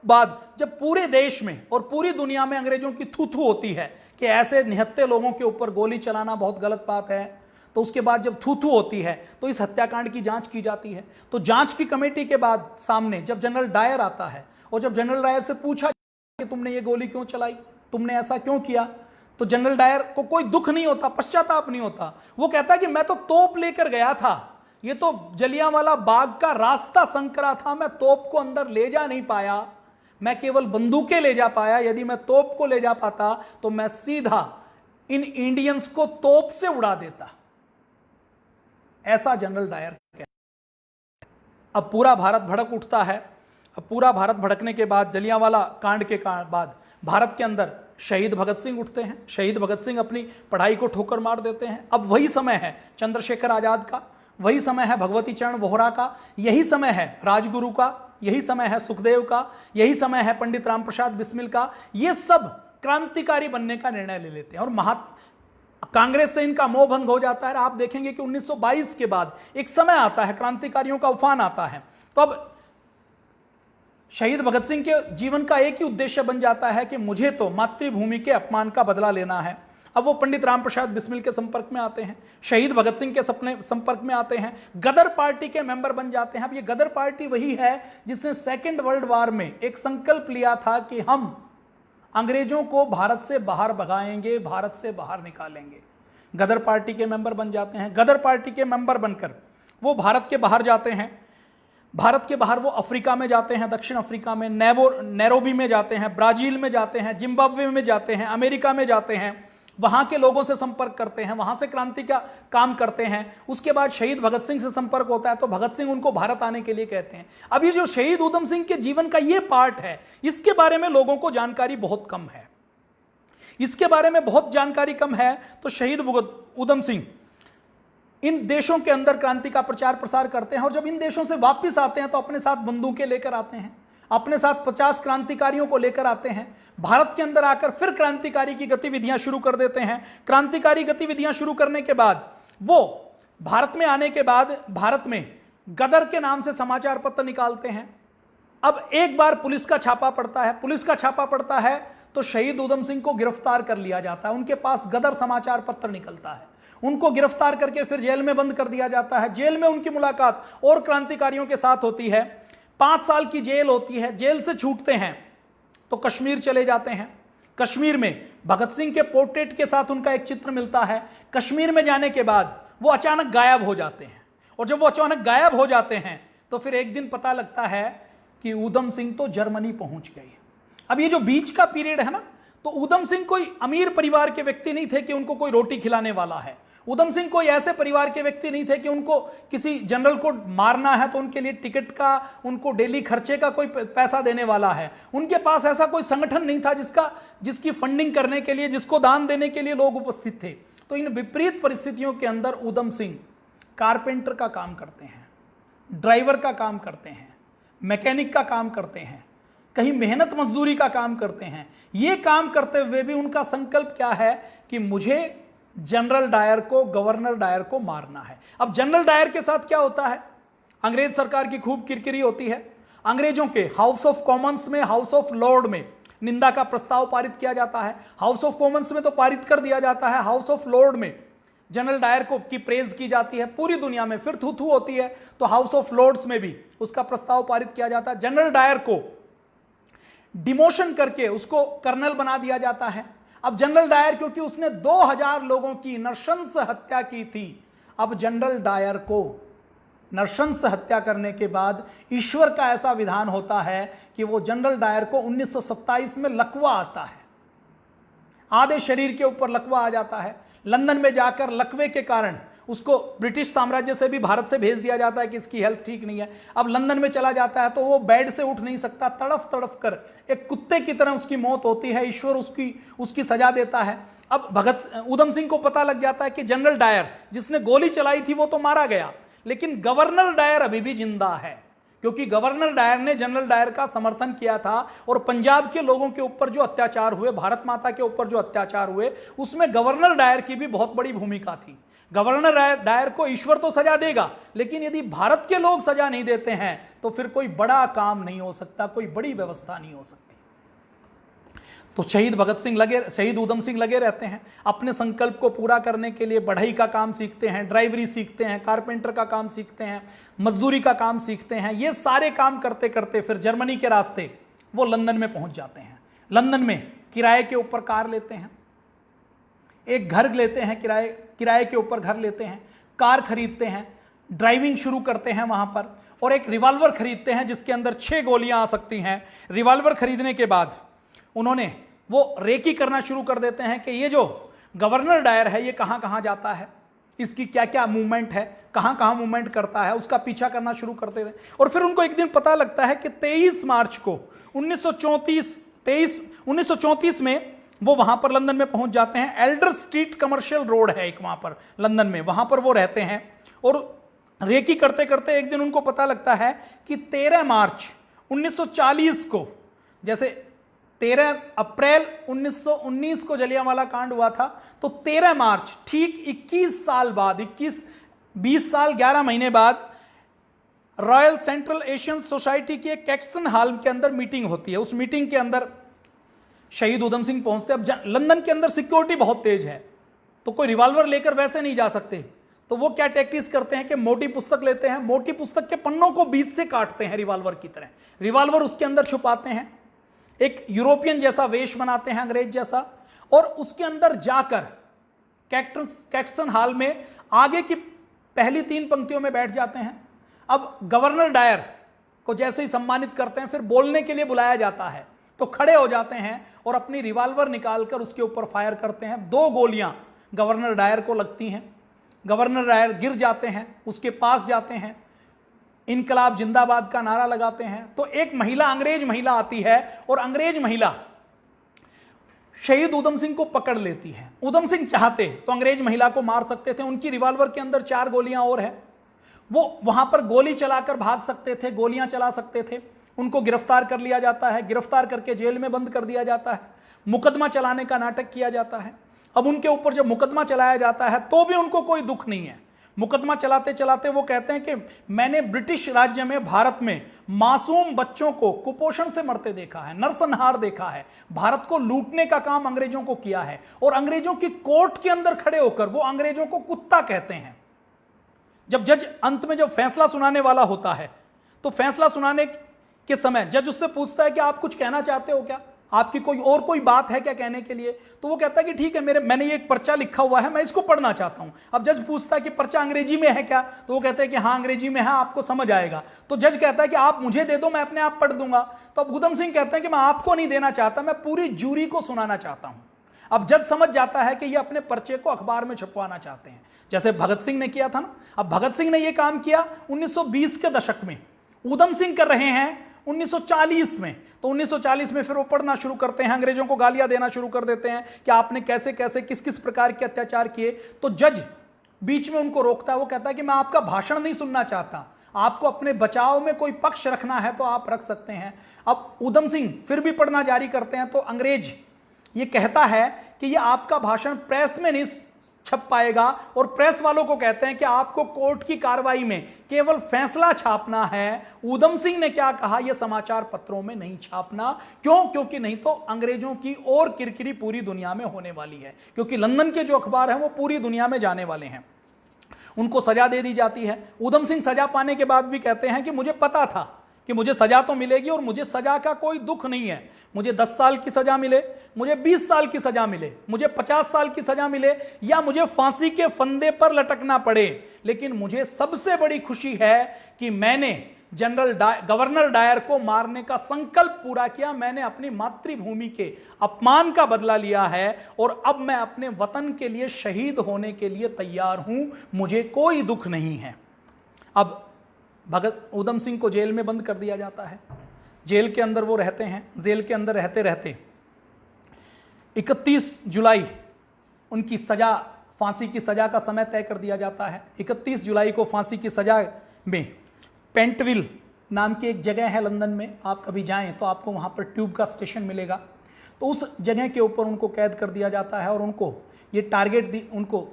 बाद जब पूरे देश में और पूरी दुनिया में अंग्रेजों की थू थू होती है कि ऐसे निहत्थे लोगों के ऊपर गोली चलाना बहुत गलत बात है, तो उसके बाद जब थू थू होती है तो इस हत्याकांड की जांच की जाती है। तो जांच की कमेटी के बाद सामने जब जनरल डायर आता है और जब जनरल डायर से पूछा कि तुमने ये गोली क्यों चलाई, तुमने ऐसा क्यों किया, तो जनरल डायर को कोई दुख नहीं होता, पश्चाताप नहीं होता। वो कहता है कि मैं तो तोप लेकर गया था, ये तो जलियांवाला बाग का रास्ता संकरा था, मैं तोप को अंदर ले जा नहीं पाया, मैं केवल बंदूकें ले जा पाया। यदि मैं तोप को ले जा पाता तो मैं सीधा इन इंडियंस को तोप से उड़ा देता। ऐसा जनरल डायर कहता है। अब पूरा भारत भड़क उठता है। अब पूरा भारत भड़कने के बाद जलियांवाला कांड के बाद भारत के अंदर शहीद भगत सिंह उठते हैं। शहीद भगत सिंह अपनी पढ़ाई को ठोकर मार देते हैं। अब वही समय है चंद्रशेखर आजाद का, वही समय है भगवती चरण वोहरा का, यही समय है राजगुरु का, यही समय है सुखदेव का, यही समय है पंडित राम प्रसाद बिस्मिल का। ये सब क्रांतिकारी बनने का निर्णय ले लेते हैं और कांग्रेस से इनका मोह भंग हो जाता है। आप देखेंगे कि 1922 के बाद एक समय आता है, क्रांतिकारियों का उफान आता है। तो अब शहीद भगत सिंह के जीवन का एक ही उद्देश्य बन जाता है कि मुझे तो मातृभूमि के अपमान का बदला लेना है। अब वो पंडित राम प्रसाद बिस्मिल के संपर्क में आते हैं, शहीद भगत सिंह के संपर्क में आते हैं, गदर पार्टी के मेंबर बन जाते हैं। अब ये गदर पार्टी वही है जिसने सेकेंड वर्ल्ड वॉर में एक संकल्प लिया था कि हम अंग्रेजों को भारत से बाहर भगाएंगे, भारत से बाहर निकालेंगे। गदर पार्टी के मेंबर बन जाते हैं। गदर पार्टी के मेंबर बनकर वो भारत के बाहर जाते हैं। भारत के बाहर वो अफ्रीका में जाते हैं, दक्षिण अफ्रीका में, नैरोबी में जाते हैं, ब्राजील में जाते हैं, जिम्बाब्वे में जाते हैं, अमेरिका में जाते हैं, वहां के लोगों से संपर्क करते हैं, वहां से क्रांति का काम करते हैं। उसके बाद शहीद भगत सिंह से संपर्क होता है तो भगत सिंह उनको भारत आने के लिए कहते हैं। अब ये जो शहीद ऊधम सिंह के जीवन का ये पार्ट है, इसके बारे में लोगों को जानकारी बहुत कम है, इसके बारे में बहुत जानकारी कम है। तो शहीद ऊधम सिंह इन देशों के अंदर क्रांति का प्रचार प्रसार करते हैं और जब इन देशों से वापस आते हैं तो अपने साथ बंदूकें लेकर आते हैं, अपने साथ 50 क्रांतिकारियों को लेकर आते हैं। भारत के अंदर आकर फिर क्रांतिकारी की गतिविधियां शुरू कर देते हैं। क्रांतिकारी गतिविधियां शुरू करने के बाद वो भारत में आने के बाद भारत में गदर के नाम से समाचार पत्र निकालते हैं। अब एक बार पुलिस का छापा पड़ता है, पुलिस का छापा पड़ता है तो शहीद ऊधम सिंह को गिरफ्तार कर लिया जाता है। उनके पास गदर समाचार पत्र निकलता है, उनको गिरफ्तार करके फिर जेल में बंद कर दिया जाता है। जेल में उनकी मुलाकात और क्रांतिकारियों के साथ होती है। 5 साल की जेल होती है। जेल से छूटते हैं तो कश्मीर चले जाते हैं। कश्मीर में भगत सिंह के पोर्ट्रेट के साथ उनका एक चित्र मिलता है। कश्मीर में जाने के बाद वो अचानक गायब हो जाते हैं और जब वो अचानक गायब हो जाते हैं तो फिर एक दिन पता लगता है कि ऊधम सिंह तो जर्मनी पहुंच गए। अब ये जो बीच का पीरियड है ना, तो ऊधम सिंह कोई अमीर परिवार के व्यक्ति नहीं थे कि उनको कोई रोटी खिलाने वाला है। ऊधम सिंह कोई ऐसे परिवार के व्यक्ति नहीं थे कि उनको किसी जनरल को मारना है तो उनके लिए टिकट का, उनको डेली खर्चे का कोई पैसा देने वाला है। उनके पास ऐसा कोई संगठन नहीं था जिसकी फंडिंग करने के लिए, जिसको दान देने के लिए लोग उपस्थित थे। तो इन विपरीत परिस्थितियों के अंदर ऊधम सिंह कारपेंटर का काम करते हैं, ड्राइवर का काम करते हैं, मैकेनिक का काम करते हैं, कहीं मेहनत मजदूरी का काम करते हैं। ये काम करते हुए भी उनका संकल्प क्या है कि मुझे जनरल डायर को, गवर्नर डायर को मारना है। अब जनरल डायर के साथ क्या होता है, अंग्रेज सरकार की खूब किरकिरी होती है। अंग्रेजों के हाउस ऑफ कॉमन्स में, हाउस ऑफ लॉर्ड में निंदा का प्रस्ताव पारित किया जाता है। हाउस ऑफ कॉमन्स में तो पारित कर दिया जाता है, हाउस ऑफ लॉर्ड में जनरल डायर को की प्रेज की जाती है पूरी दुनिया में। फिर थू थू होती है तो हाउस ऑफ लॉर्ड्स में भी उसका प्रस्ताव पारित किया जाता है। जनरल डायर को डिमोशन करके उसको कर्नल बना दिया जाता है। अब जनरल डायर, क्योंकि उसने 2000 लोगों की नृशंस हत्या की थी, अब जनरल डायर को नृशंस हत्या करने के बाद ईश्वर का ऐसा विधान होता है कि वो जनरल डायर को 1927 में लकवा आता है, आधे शरीर के ऊपर लकवा आ जाता है। लंदन में जाकर लकवे के कारण उसको ब्रिटिश साम्राज्य से भी भारत से भेज दिया जाता है कि इसकी हेल्थ ठीक नहीं है। अब लंदन में चला जाता है तो वो बेड से उठ नहीं सकता, तड़फ तड़फ कर एक कुत्ते की तरह उसकी मौत होती है। ईश्वर उसकी सजा देता है। अब ऊधम सिंह को पता लग जाता है कि जनरल डायर जिसने गोली चलाई थी वो तो मारा गया, लेकिन गवर्नर डायर अभी भी जिंदा है, क्योंकि गवर्नर डायर ने जनरल डायर का समर्थन किया था और पंजाब के लोगों के ऊपर जो अत्याचार हुए, भारत माता के ऊपर जो अत्याचार हुए, उसमें गवर्नर डायर की भी बहुत बड़ी भूमिका थी। गवर्नर डायर को ईश्वर तो सजा देगा, लेकिन यदि भारत के लोग सजा नहीं देते हैं तो फिर कोई बड़ा काम नहीं हो सकता, कोई बड़ी व्यवस्था नहीं हो सकती। तो शहीद ऊधम सिंह लगे रहते हैं अपने संकल्प को पूरा करने के लिए। बढ़ई का काम सीखते हैं, ड्राइवरी सीखते हैं, कारपेंटर का काम सीखते हैं, मजदूरी का काम सीखते हैं। ये सारे काम करते करते फिर जर्मनी के रास्ते वो लंदन में पहुंच जाते हैं। लंदन में किराए के ऊपर कार लेते हैं, एक घर लेते हैं, किराए के ऊपर घर लेते हैं, कार खरीदते हैं, ड्राइविंग शुरू करते हैं वहां पर, और एक रिवॉल्वर खरीदते हैं जिसके अंदर 6 गोलियां आ सकती हैं। रिवॉल्वर खरीदने के बाद उन्होंने वो रेकी करना शुरू कर देते हैं कि ये जो गवर्नर डायर है ये कहां कहां जाता है, इसकी क्या क्या मूवमेंट है, कहां कहां मूवमेंट करता है, उसका पीछा करना शुरू करते थे। और फिर उनको एक दिन पता लगता है कि 23 मार्च को 1934 में वो वहां पर लंदन में पहुंच जाते हैं। एल्डर स्ट्रीट कमर्शियल रोड है एक वहां पर लंदन में, वहां पर वो रहते हैं। और रेकी करते करते एक दिन उनको पता लगता है कि 13 मार्च 1940 को, जैसे 13 अप्रैल 1919 को जलियांवाला कांड हुआ था, तो 13 मार्च ठीक 21 साल बाद, 20 साल 11 महीने बाद रॉयल सेंट्रल एशियन सोसाइटी की एक कैक्सन हॉल के अंदर मीटिंग होती है। उस मीटिंग के अंदर शहीद ऊधम सिंह पहुंचते। अब लंदन के अंदर सिक्योरिटी बहुत तेज है, तो कोई रिवॉल्वर लेकर वैसे नहीं जा सकते, तो वो क्या टैक्टिक्स करते हैं कि मोटी पुस्तक लेते हैं, मोटी पुस्तक के पन्नों को बीच से काटते हैं रिवॉल्वर की तरह, रिवॉल्वर उसके अंदर छुपाते हैं, एक यूरोपियन जैसा वेश बनाते हैं, अंग्रेज जैसा, और उसके अंदर जाकर कैक्सन हॉल में आगे की पहली 3 पंक्तियों में बैठ जाते हैं। अब गवर्नर डायर को जैसे ही सम्मानित करते हैं, फिर बोलने के लिए बुलाया जाता है, तो खड़े हो जाते हैं और अपनी रिवॉल्वर निकालकर उसके ऊपर फायर करते हैं। 2 गोलियां गवर्नर डायर को लगती हैं, गवर्नर डायर गिर जाते हैं, उसके पास जाते हैं, इनकलाब जिंदाबाद का नारा लगाते हैं। तो एक महिला, अंग्रेज महिला आती है और अंग्रेज महिला शहीद ऊधम सिंह को पकड़ लेती है। ऊधम सिंह चाहते तो अंग्रेज महिला को मार सकते थे, उनकी रिवॉल्वर के अंदर 4 गोलियां और है, वो वहां पर गोली चलाकर भाग सकते थे, गोलियां चला सकते थे। उनको गिरफ्तार कर लिया जाता है, गिरफ्तार करके जेल में बंद कर दिया जाता है, मुकदमा चलाने का नाटक किया जाता है। अब उनके ऊपर जब मुकदमा चलाया जाता है तो भी उनको कोई दुख नहीं है। मुकदमा चलाते चलाते वो कहते हैं कि मैंने ब्रिटिश राज्य में, भारत में मासूम बच्चों को कुपोषण से मरते देखा है, नरसंहार देखा है, भारत को लूटने का काम अंग्रेजों को किया है, और अंग्रेजों की कोर्ट के अंदर खड़े होकर वो अंग्रेजों को कुत्ता कहते हैं। जब जज अंत में जब फैसला सुनाने वाला होता है, तो फैसला सुनाने के समय जज उससे पूछता है कि आप कुछ कहना चाहते हो क्या, आपकी कोई बात है क्या कहने के लिए? तो वो कहता है कि ठीक है, मैंने ये एक पर्चा लिखा हुआ है, मैं इसको पढ़ना चाहता हूं। अब जज पूछता है कि पर्चा अंग्रेजी में है क्या? तो वो कहते हैं कि हाँ अंग्रेजी में है, आपको समझ आएगा। तो जज कहता है कि आप मुझे दे दो, मैं अपने आप पढ़ दूंगा। तो अब ऊधम सिंह कहते हैं कि मैं आपको नहीं देना चाहता, मैं पूरी जूरी को सुनाना चाहता हूं। अब जज समझ जाता है कि ये अपने पर्चे को अखबार में छपवाना चाहते हैं, जैसे भगत सिंह ने किया था ना। अब भगत सिंह ने ये काम किया 1920 के दशक में, ऊधम सिंह कर रहे हैं 1940 में। तो 1940 में फिर वो पढ़ना शुरू करते हैं, अंग्रेजों को गालियां देना शुरू कर देते हैं कि आपने कैसे कैसे किस किस प्रकार के अत्याचार किए। तो जज बीच में उनको रोकता है, वो कहता है कि मैं आपका भाषण नहीं सुनना चाहता, आपको अपने बचाव में कोई पक्ष रखना है तो आप रख सकते हैं। अब ऊधम सिंह फिर भी पढ़ना जारी करते हैं, तो अंग्रेज ये कहता है कि ये आपका भाषण प्रेस में नहीं छप पाएगा, और प्रेस वालों को कहते हैं कि आपको कोर्ट की कार्रवाई में केवल फैसला छापना है। ऊधम सिंह ने क्या कहा, यह समाचार पत्रों में नहीं छापना। क्यों? क्योंकि नहीं तो अंग्रेजों की और किरकिरी पूरी दुनिया में होने वाली है, क्योंकि लंदन के जो अखबार हैं वो पूरी दुनिया में जाने वाले हैं। उनको सजा दे दी जाती है। ऊधम सिंह सजा पाने के बाद भी कहते हैं कि मुझे पता था कि मुझे सजा तो मिलेगी और मुझे सजा का कोई दुख नहीं है, मुझे 10 साल की सजा मिले, मुझे 20 साल की सजा मिले, मुझे 50 साल की सजा मिले, या मुझे फांसी के फंदे पर लटकना पड़े, लेकिन मुझे सबसे बड़ी खुशी है कि मैंने गवर्नर डायर को मारने का संकल्प पूरा किया। मैंने अपनी मातृभूमि के अपमान का बदला लिया है और अब मैं अपने वतन के लिए शहीद होने के लिए तैयार हूं, मुझे कोई दुख नहीं है। अब ऊधम सिंह को जेल में बंद कर दिया जाता है। जेल के अंदर वो रहते हैं। जेल के अंदर रहते रहते 31 जुलाई उनकी सजा, फांसी की सजा का समय तय कर दिया जाता है। 31 जुलाई को फांसी की सजा में पेंटविल नाम की एक जगह है लंदन में, आप कभी जाएं तो आपको वहां पर ट्यूब का स्टेशन मिलेगा। तो उस जगह के ऊपर उनको कैद कर दिया जाता है और उनको ये टारगेट दी, उनको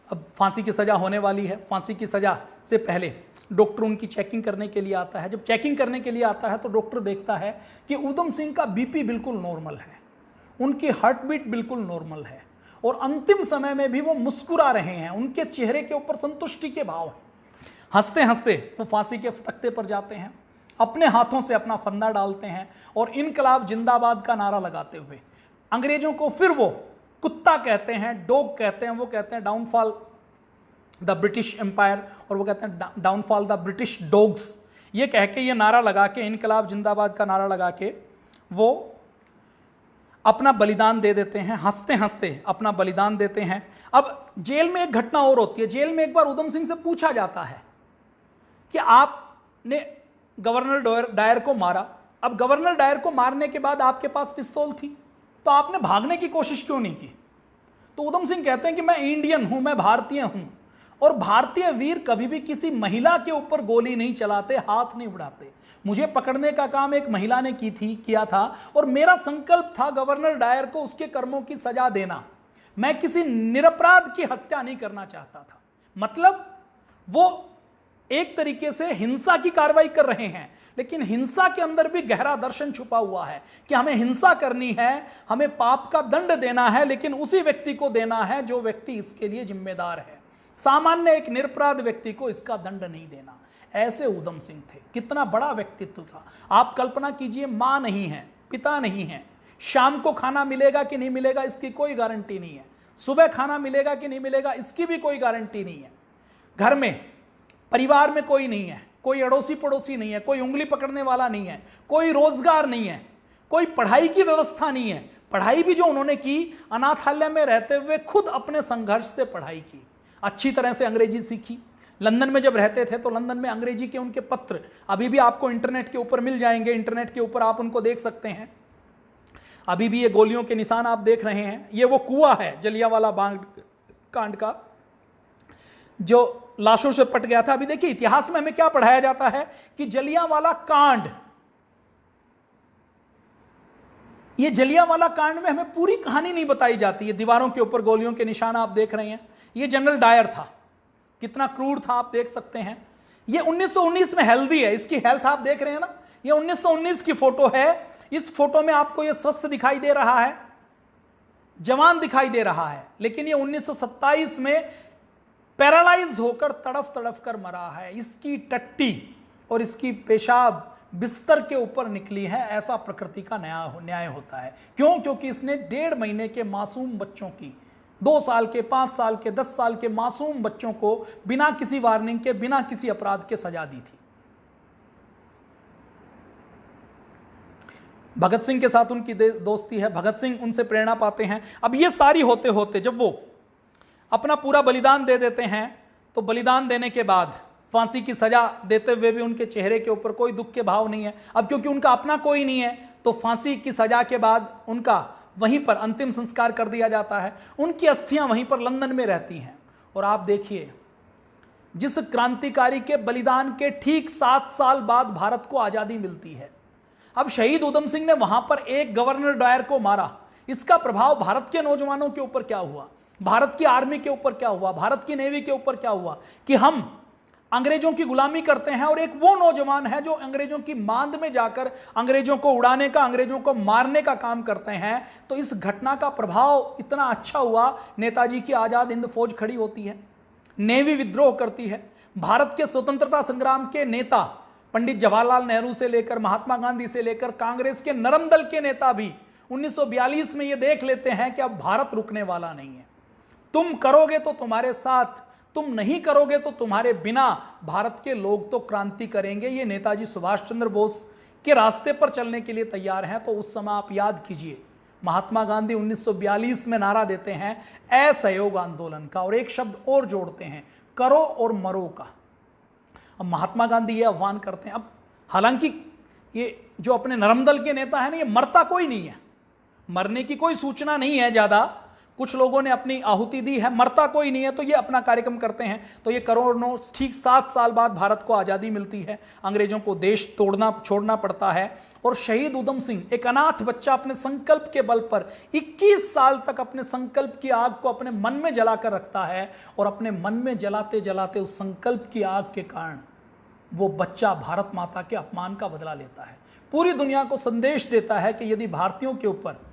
अब फांसी की सजा होने वाली है। फांसी की सजा से पहले डॉक्टर उनकी चेकिंग करने के लिए आता है। जब चेकिंग करने के लिए आता है तो डॉक्टर देखता है कि ऊधम सिंह का बीपी बिल्कुल नॉर्मल है, उनकी हार्ट बीट बिल्कुल नॉर्मल है और अंतिम समय में भी वो मुस्कुरा रहे हैं, उनके चेहरे के ऊपर संतुष्टि के भाव हैं। हंसते हंसते वो फांसी के तख्ते पर जाते हैं, अपने हाथों से अपना फंदा डालते हैं और इनकलाब जिंदाबाद का नारा लगाते हुए अंग्रेजों को फिर वो कुत्ता कहते हैं, डॉग कहते हैं, वो कहते हैं डाउनफॉल द ब्रिटिश एम्पायर, और वो कहते हैं डाउनफॉल द ब्रिटिश डॉग्स। ये कह के, ये नारा लगा के, इनकलाब जिंदाबाद का नारा लगा के वो अपना बलिदान दे देते हैं। हंसते हंसते अपना बलिदान देते हैं। अब जेल में एक घटना और होती है। जेल में एक बार ऊधम सिंह से पूछा जाता है कि आपने गवर्नर डायर को मारा, अब गवर्नर डायर को मारने के बाद आपके पास पिस्तौल थी, तो आपने भागने की कोशिश क्यों नहीं की? तो ऊधम सिंह कहते हैं कि मैं इंडियन हूं, मैं भारतीय हूं, और भारतीय वीर कभी भी किसी महिला के ऊपर गोली नहीं चलाते, हाथ नहीं उड़ाते। मुझे पकड़ने का काम एक महिला ने किया था और मेरा संकल्प था गवर्नर डायर को उसके कर्मों की सजा देना। मैं किसी निरपराध की हत्या नहीं करना चाहता था। मतलब वो एक तरीके से हिंसा की कार्रवाई कर रहे हैं, लेकिन हिंसा के अंदर भी गहरा दर्शन छुपा हुआ है कि हमें हिंसा करनी है, हमें पाप का दंड देना है, लेकिन उसी व्यक्ति को देना है जो व्यक्ति इसके लिए जिम्मेदार है। सामान्य एक निरपराध व्यक्ति को इसका दंड नहीं देना। ऐसे ऊधम सिंह थे। कितना बड़ा व्यक्तित्व था। आप कल्पना कीजिए, मां नहीं है, पिता नहीं है, शाम को खाना मिलेगा कि नहीं मिलेगा इसकी कोई गारंटी नहीं है, सुबह खाना मिलेगा कि नहीं मिलेगा इसकी भी कोई गारंटी नहीं है, घर में परिवार में कोई नहीं है, कोई अड़ोसी पड़ोसी नहीं है, कोई उंगली पकड़ने वाला नहीं है, कोई रोजगार नहीं है, कोई पढ़ाई की व्यवस्था नहीं है। पढ़ाई भी जो उन्होंने की, अनाथालय में रहते हुए खुद अपने संघर्ष से पढ़ाई की, अच्छी तरह से अंग्रेजी सीखी। लंदन में जब रहते थे तो लंदन में अंग्रेजी के उनके पत्र अभी भी आपको इंटरनेट के ऊपर मिल जाएंगे, इंटरनेट के ऊपर आप उनको देख सकते हैं। अभी भी ये गोलियों के निशान आप देख रहे हैं। ये वो कुआं है जलियांवाला बाग कांड का, जो लाशों से पट गया था। अभी देखिए इतिहास में हमें क्या पढ़ाया जाता है कि जलियांवाला कांड, ये जलियांवाला कांड में हमें पूरी कहानी नहीं बताई जाती है। दीवारों के ऊपर गोलियों के निशान आप देख रहे हैं। ये जनरल डायर था, कितना क्रूर था आप देख सकते हैं। ये 1919 में हेल्दी है, इसकी हेल्थ आप देख रहे हैं ना, ये 1919 की फोटो है। इस फोटो में आपको ये स्वस्थ दिखाई दे रहा है, जवान दिखाई दे रहा है, लेकिन ये 1927 में पैरालाइज होकर तड़फ तड़फ कर मरा है। इसकी टट्टी और इसकी पेशाब बिस्तर के ऊपर निकली है। ऐसा प्रकृति का न्याय होता है। क्यों? क्योंकि इसने 1.5 महीने के मासूम बच्चों की, 2 साल के, 5 साल के, 10 साल के मासूम बच्चों को बिना किसी वार्निंग के, बिना किसी अपराध के सजा दी थी। भगत सिंह के साथ उनकी दोस्ती है, भगत सिंह उनसे प्रेरणा पाते हैं। अब ये सारी होते होते जब वो अपना पूरा बलिदान दे देते हैं, तो बलिदान देने के बाद फांसी की सजा देते हुए भी उनके चेहरे के ऊपर कोई दुख के भाव नहीं है। अब क्योंकि उनका अपना कोई नहीं है, तो फांसी की सजा के बाद उनका वहीं पर अंतिम संस्कार कर दिया जाता है। उनकी अस्थियां वहीं पर लंदन में रहती हैं। और आप देखिए, जिस क्रांतिकारी के बलिदान के ठीक 7 साल बाद भारत को आजादी मिलती है, अब शहीद ऊधम सिंह ने वहां पर एक गवर्नर डायर को मारा। इसका प्रभाव भारत के नौजवानों के ऊपर क्या हुआ, भारत की आर्मी के ऊपर क्या हुआ, भारत की नेवी के ऊपर क्या हुआ, कि हम अंग्रेजों की गुलामी करते हैं और एक वो नौजवान है जो अंग्रेजों की मांद में जाकर अंग्रेजों को उड़ाने का, अंग्रेजों को मारने का काम करते हैं। तो इस घटना का प्रभाव इतना अच्छा हुआ, नेताजी की आजाद हिंद फौज खड़ी होती है, नेवी विद्रोह करती है। भारत के स्वतंत्रता संग्राम के नेता पंडित जवाहरलाल नेहरू से लेकर, महात्मा गांधी से लेकर, कांग्रेस के नरम दल के नेता भी 1942 में ये देख लेते हैं कि अब भारत रुकने वाला नहीं है। तुम करोगे तो तुम्हारे साथ, तुम नहीं करोगे तो तुम्हारे बिना भारत के लोग तो क्रांति करेंगे। ये नेताजी सुभाष चंद्र बोस के रास्ते पर चलने के लिए तैयार हैं। तो उस समय आप याद कीजिए, महात्मा गांधी 1942 में नारा देते हैं असहयोग आंदोलन का, और एक शब्द और जोड़ते हैं, करो और मरो का। अब महात्मा गांधी ये आह्वान करते हैं। अब हालांकि ये जो अपने नरमदल के नेता है ना, ये मरता कोई नहीं है, मरने की कोई सूचना नहीं है ज्यादा, कुछ लोगों ने अपनी आहुति दी है, मरता कोई नहीं है, तो ये अपना कार्यक्रम करते हैं। तो ये करोड़ों, ठीक 7 साल बाद भारत को आजादी मिलती है, अंग्रेजों को देश छोड़ना पड़ता है, और शहीद उधम सिंह, एक अनाथ बच्चा, अपने संकल्प के बल पर 21 साल तक अपने संकल्प की आग को अपने मन में जलाकर रखता है, और अपने मन में जलाते जलाते उस संकल्प की आग के कारण वो बच्चा भारत माता के अपमान का बदला लेता है। पूरी दुनिया को संदेश देता है कि यदि भारतीयों के ऊपर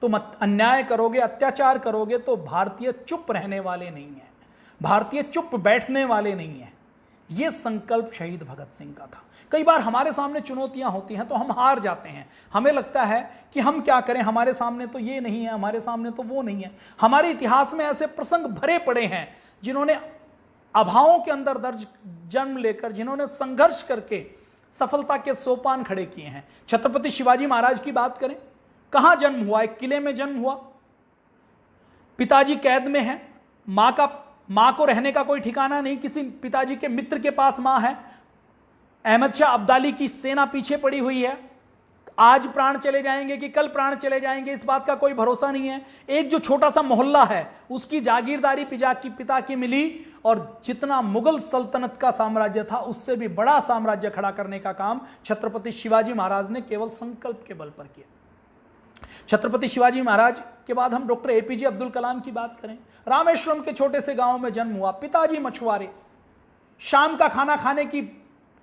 तुम अन्याय करोगे, अत्याचार करोगे, तो भारतीय चुप रहने वाले नहीं हैं, भारतीय चुप बैठने वाले नहीं हैं। यह संकल्प शहीद भगत सिंह का था। कई बार हमारे सामने चुनौतियां होती हैं तो हम हार जाते हैं, हमें लगता है कि हम क्या करें, हमारे सामने तो ये नहीं है, हमारे सामने तो वो नहीं है। हमारे इतिहास में ऐसे प्रसंग भरे पड़े हैं जिन्होंने अभावों के अंदर दर्ज जन्म लेकर, जिन्होंने संघर्ष करके सफलता के सोपान खड़े किए हैं। छत्रपति शिवाजी महाराज की बात करें, कहां जन्म हुआ? एक किले में जन्म हुआ, पिताजी कैद में है, मां को रहने का कोई ठिकाना नहीं, किसी पिताजी के मित्र के पास मां है, अहमद शाह अब्दाली की सेना पीछे पड़ी हुई है, आज प्राण चले जाएंगे कि कल प्राण चले जाएंगे, इस बात का कोई भरोसा नहीं है। एक जो छोटा सा मोहल्ला है उसकी जागीरदारी पिता की मिली, और जितना मुगल सल्तनत का साम्राज्य था उससे भी बड़ा साम्राज्य खड़ा करने का काम छत्रपति शिवाजी महाराज ने केवल संकल्प के बल पर किया। छत्रपति शिवाजी महाराज के बाद हम डॉक्टर एपीजे अब्दुल कलाम की बात करें, रामेश्वरम के छोटे से गांव में जन्म हुआ, पिताजी मछुआरे, शाम का खाना खाने की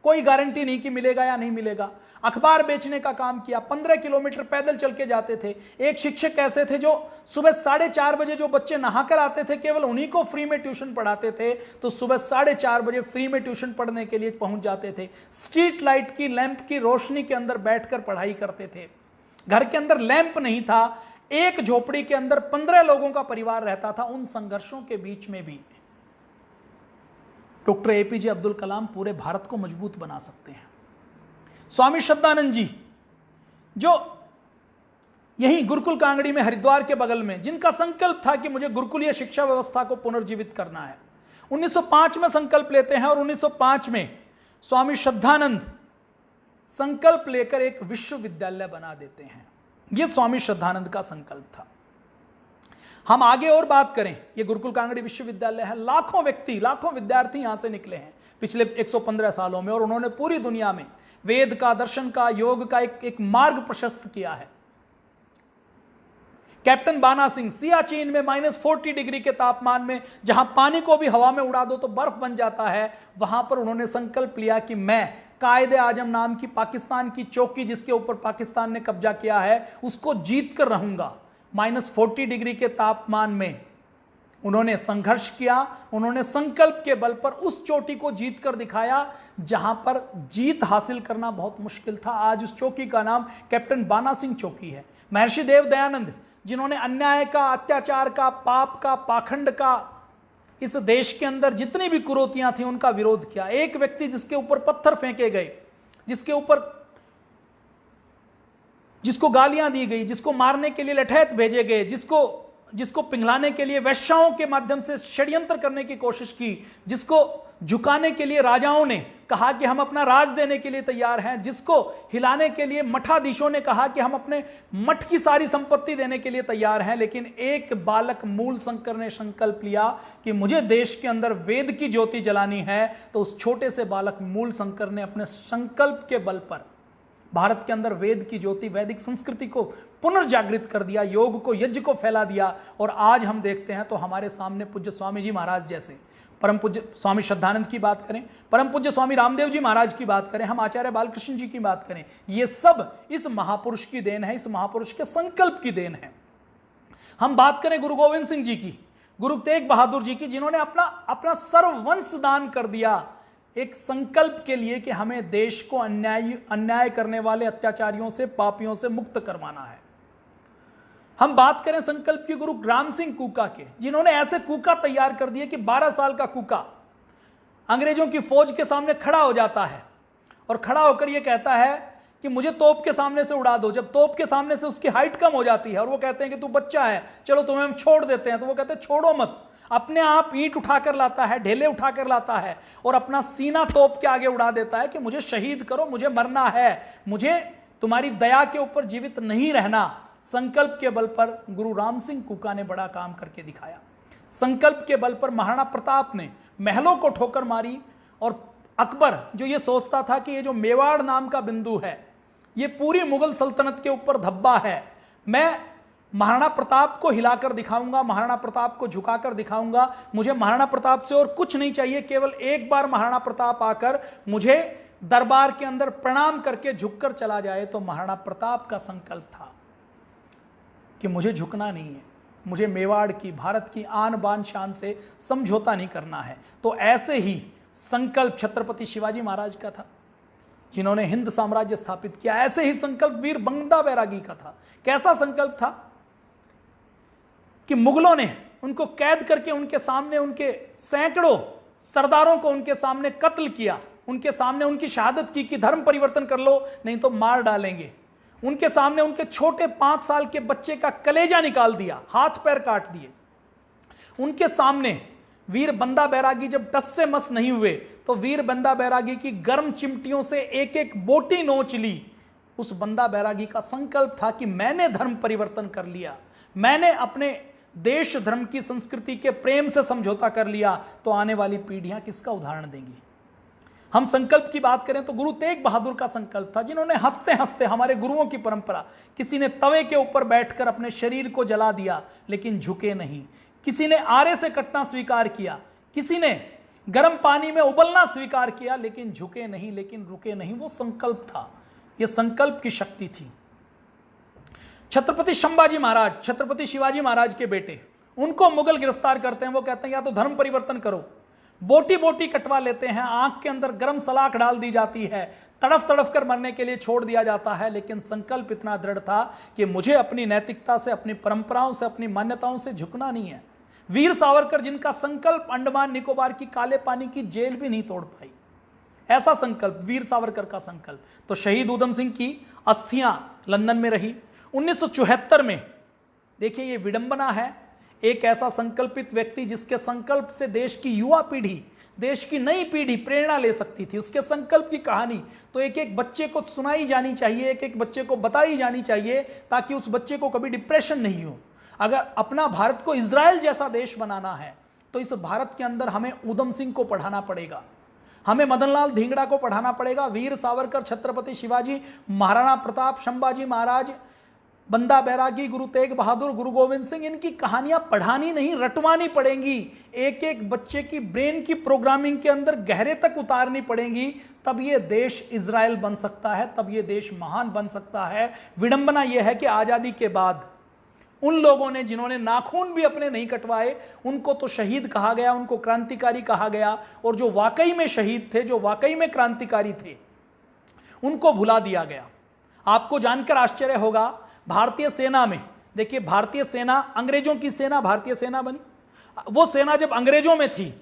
कोई गारंटी नहीं कि मिलेगा या नहीं मिलेगा, अखबार बेचने का काम किया, 15 किलोमीटर पैदल चल के जाते थे। एक शिक्षक ऐसे थे जो सुबह 4:30 बजे जो बच्चे नहाकर आते थे केवल उन्हीं को फ्री में ट्यूशन पढ़ाते थे, तो सुबह 4:30 बजे फ्री में ट्यूशन पढ़ने के लिए पहुंच जाते थे। स्ट्रीट लाइट की, लैंप की रोशनी के अंदर बैठकर पढ़ाई करते थे। घर के अंदर लैंप नहीं था, एक झोपड़ी के अंदर 15 लोगों का परिवार रहता था। उन संघर्षों के बीच में भी डॉक्टर एपीजे अब्दुल कलाम पूरे भारत को मजबूत बना सकते हैं। स्वामी श्रद्धानंद जी, जो यहीं गुरुकुल कांगड़ी में, हरिद्वार के बगल में, जिनका संकल्प था कि मुझे गुरुकुलीय शिक्षा व्यवस्था को पुनर्जीवित करना है, 1905 में संकल्प लेते हैं, और 1905 में स्वामी श्रद्धानंद संकल्प लेकर एक विश्वविद्यालय बना देते हैं। यह स्वामी श्रद्धानंद का संकल्प था। हम आगे और बात करें, यह गुरुकुल कांगड़ी विश्वविद्यालय है, लाखों व्यक्ति, लाखों विद्यार्थी यहां से निकले हैं पिछले 115 सालों में, और उन्होंने पूरी दुनिया में वेद का, दर्शन का, योग का एक मार्ग प्रशस्त किया है। कैप्टन बाना सिंह सियाचिन में -40 डिग्री के तापमान में, जहां पानी को भी हवा में उड़ा दो तो बर्फ बन जाता है, वहां पर उन्होंने संकल्प लिया कि मैं कायदे आजम नाम की पाकिस्तान की चौकी, जिसके ऊपर पाकिस्तान ने कब्जा किया है, उसको जीत कर रहूंगा। -40 डिग्री के तापमान में उन्होंने संघर्ष किया, उन्होंने संकल्प के बल पर उस चोटी को जीत कर दिखाया जहां पर जीत हासिल करना बहुत मुश्किल था। आज उस चौकी का नाम कैप्टन बाना सिंह चौकी है। महर्षि देव दयानंद, जिन्होंने अन्याय का, अत्याचार का, पाप का, पाखंड का, इस देश के अंदर जितनी भी कुरीतियां थी उनका विरोध किया। एक व्यक्ति जिसके ऊपर पत्थर फेंके गए, जिसको गालियां दी गई, जिसको मारने के लिए लठैत भेजे गए, जिसको पिघलाने के लिए वेश्याओं के माध्यम से षड्यंत्र करने की कोशिश की, जिसको झुकाने के लिए राजाओं ने कहा कि हम अपना राज देने के लिए तैयार हैं, जिसको हिलाने के लिए मठाधीशों ने कहा कि हम अपने मठ की सारी संपत्ति देने के लिए तैयार हैं, लेकिन एक बालक मूल शंकर ने संकल्प लिया कि मुझे देश के अंदर वेद की ज्योति जलानी है। तो उस छोटे से बालक मूल शंकर ने अपने संकल्प के बल पर भारत के अंदर वेद की ज्योति, वैदिक संस्कृति को पुनर्जागृत कर दिया, योग को, यज्ञ को फैला दिया। और आज हम देखते हैं तो हमारे सामने पूज्य स्वामी जी महाराज जैसे, परम पूज्य स्वामी श्रद्धानंद की बात करें, परम पूज्य स्वामी रामदेव जी महाराज की बात करें, हम आचार्य बालकृष्ण जी की बात करें, ये सब इस महापुरुष की देन है, इस महापुरुष के संकल्प की देन है। हम बात करें गुरु गोविंद सिंह जी की, गुरु तेग बहादुर जी की, जिन्होंने अपना सर्ववंश दान कर दिया एक संकल्प के लिए कि हमें देश को अन्याय करने वाले अत्याचारियों से, पापियों से मुक्त करवाना है। हम बात करें संकल्प के गुरु ग्राम सिंह कूका के, जिन्होंने ऐसे कूका तैयार कर दिए कि 12 साल का कूका अंग्रेजों की फौज के सामने खड़ा हो जाता है और खड़ा होकर यह कहता है कि मुझे तोप के सामने से उड़ा दो। जब तोप के सामने से उसकी हाइट कम हो जाती है और वो कहते हैं कि तू बच्चा है, चलो तुम्हें हम छोड़ देते हैं, तो वो कहते हैं छोड़ो मत। अपने आप ईंट उठाकर लाता है, ढेले उठाकर लाता है और अपना सीना तोप के आगे उड़ा देता है कि मुझे शहीद करो, मुझे मरना है, मुझे तुम्हारी दया के ऊपर जीवित नहीं रहना। संकल्प के बल पर गुरु राम सिंह कूका ने बड़ा काम करके दिखाया। संकल्प के बल पर महाराणा प्रताप ने महलों को ठोकर मारी और अकबर जो ये सोचता था कि ये जो मेवाड़ नाम का बिंदु है ये पूरी मुगल सल्तनत के ऊपर धब्बा है, मैं महाराणा प्रताप को हिलाकर दिखाऊंगा, महाराणा प्रताप को झुकाकर दिखाऊंगा, मुझे महाराणा प्रताप से और कुछ नहीं चाहिए, केवल एक बार महाराणा प्रताप आकर मुझे दरबार के अंदर प्रणाम करके झुककर चला जाए। तो महाराणा प्रताप का संकल्प था कि मुझे झुकना नहीं है, मुझे मेवाड़ की, भारत की आन बान शान से समझौता नहीं करना है। तो ऐसे ही संकल्प छत्रपति शिवाजी महाराज का था, जिन्होंने हिंद साम्राज्य स्थापित किया। ऐसे ही संकल्प वीर बंदा बैरागी का था। कैसा संकल्प था कि मुगलों ने उनको कैद करके उनके सामने उनके सैकड़ों सरदारों को उनके सामने कत्ल किया, उनके सामने उनकी शहादत की कि धर्म परिवर्तन कर लो नहीं तो मार डालेंगे। उनके सामने उनके छोटे 5 साल के बच्चे का कलेजा निकाल दिया, हाथ पैर काट दिए। उनके सामने वीर बंदा बैरागी जब टस से मस नहीं हुए तो वीर बंदा बैरागी की गर्म चिमटियों से एक एक बोटी नोच ली। उस बंदा बैरागी का संकल्प था कि मैंने धर्म परिवर्तन कर लिया, मैंने अपने देश धर्म की संस्कृति के प्रेम से समझौता कर लिया, तो आने वाली पीढ़ियां किसका उदाहरण देंगी। हम संकल्प की बात करें तो गुरु तेग बहादुर का संकल्प था, जिन्होंने हंसते हंसते, हमारे गुरुओं की परंपरा, किसी ने तवे के ऊपर बैठकर अपने शरीर को जला दिया लेकिन झुके नहीं, किसी ने आरे से कटना स्वीकार किया, किसी ने गर्म पानी में उबलना स्वीकार किया लेकिन झुके नहीं, लेकिन रुके नहीं। वो संकल्प था, यह संकल्प की शक्ति थी। छत्रपति संभाजी महाराज, छत्रपति शिवाजी महाराज के बेटे, उनको मुगल गिरफ्तार करते हैं। वो कहते हैं या तो धर्म परिवर्तन करो, बोटी बोटी कटवा लेते हैं, आंख के अंदर गर्म सलाख डाल दी जाती है, तड़फ तड़फ कर मरने के लिए छोड़ दिया जाता है। लेकिन संकल्प इतना दृढ़ था कि मुझे अपनी नैतिकता से, अपनी परंपराओं से, अपनी मान्यताओं से झुकना नहीं है। वीर सावरकर, जिनका संकल्प अंडमान निकोबार की काले पानी की जेल भी नहीं तोड़ पाई, ऐसा संकल्प वीर सावरकर का संकल्प। तो शहीद उधम सिंह की अस्थियां लंदन में रही। 1974 में, देखिए ये विडंबना है, एक ऐसा संकल्पित व्यक्ति जिसके संकल्प से देश की युवा पीढ़ी, देश की नई पीढ़ी प्रेरणा ले सकती थी, उसके संकल्प की कहानी तो एक एक बच्चे को सुनाई जानी चाहिए, एक एक बच्चे को बताई जानी चाहिए, ताकि उस बच्चे को कभी डिप्रेशन नहीं हो। अगर अपना भारत को इजराइल जैसा देश बनाना है तो इस भारत के अंदर हमें उधम सिंह को पढ़ाना पड़ेगा, हमें मदनलाल धिंगड़ा को पढ़ाना पड़ेगा, वीर सावरकर, छत्रपति शिवाजी, महाराणा प्रताप, संभाजी महाराज, बंदा बैरागी, गुरु तेग बहादुर, गुरु गोविंद सिंह, इनकी कहानियां पढ़ानी नहीं, रटवानी पड़ेंगी। एक एक बच्चे की ब्रेन की प्रोग्रामिंग के अंदर गहरे तक उतारनी पड़ेंगी, तब ये देश इजराइल बन सकता है, तब ये देश महान बन सकता है। विडंबना यह है कि आजादी के बाद उन लोगों ने, जिन्होंने नाखून भी अपने नहीं कटवाए, उनको तो शहीद कहा गया, उनको क्रांतिकारी कहा गया, और जो वाकई में शहीद थे, जो वाकई में क्रांतिकारी थे, उनको भुला दिया गया। आपको जानकर आश्चर्य होगा, भारतीय सेना में, देखिए भारतीय सेना, अंग्रेजों की सेना भारतीय सेना बनी। वो सेना जब अंग्रेजों में थी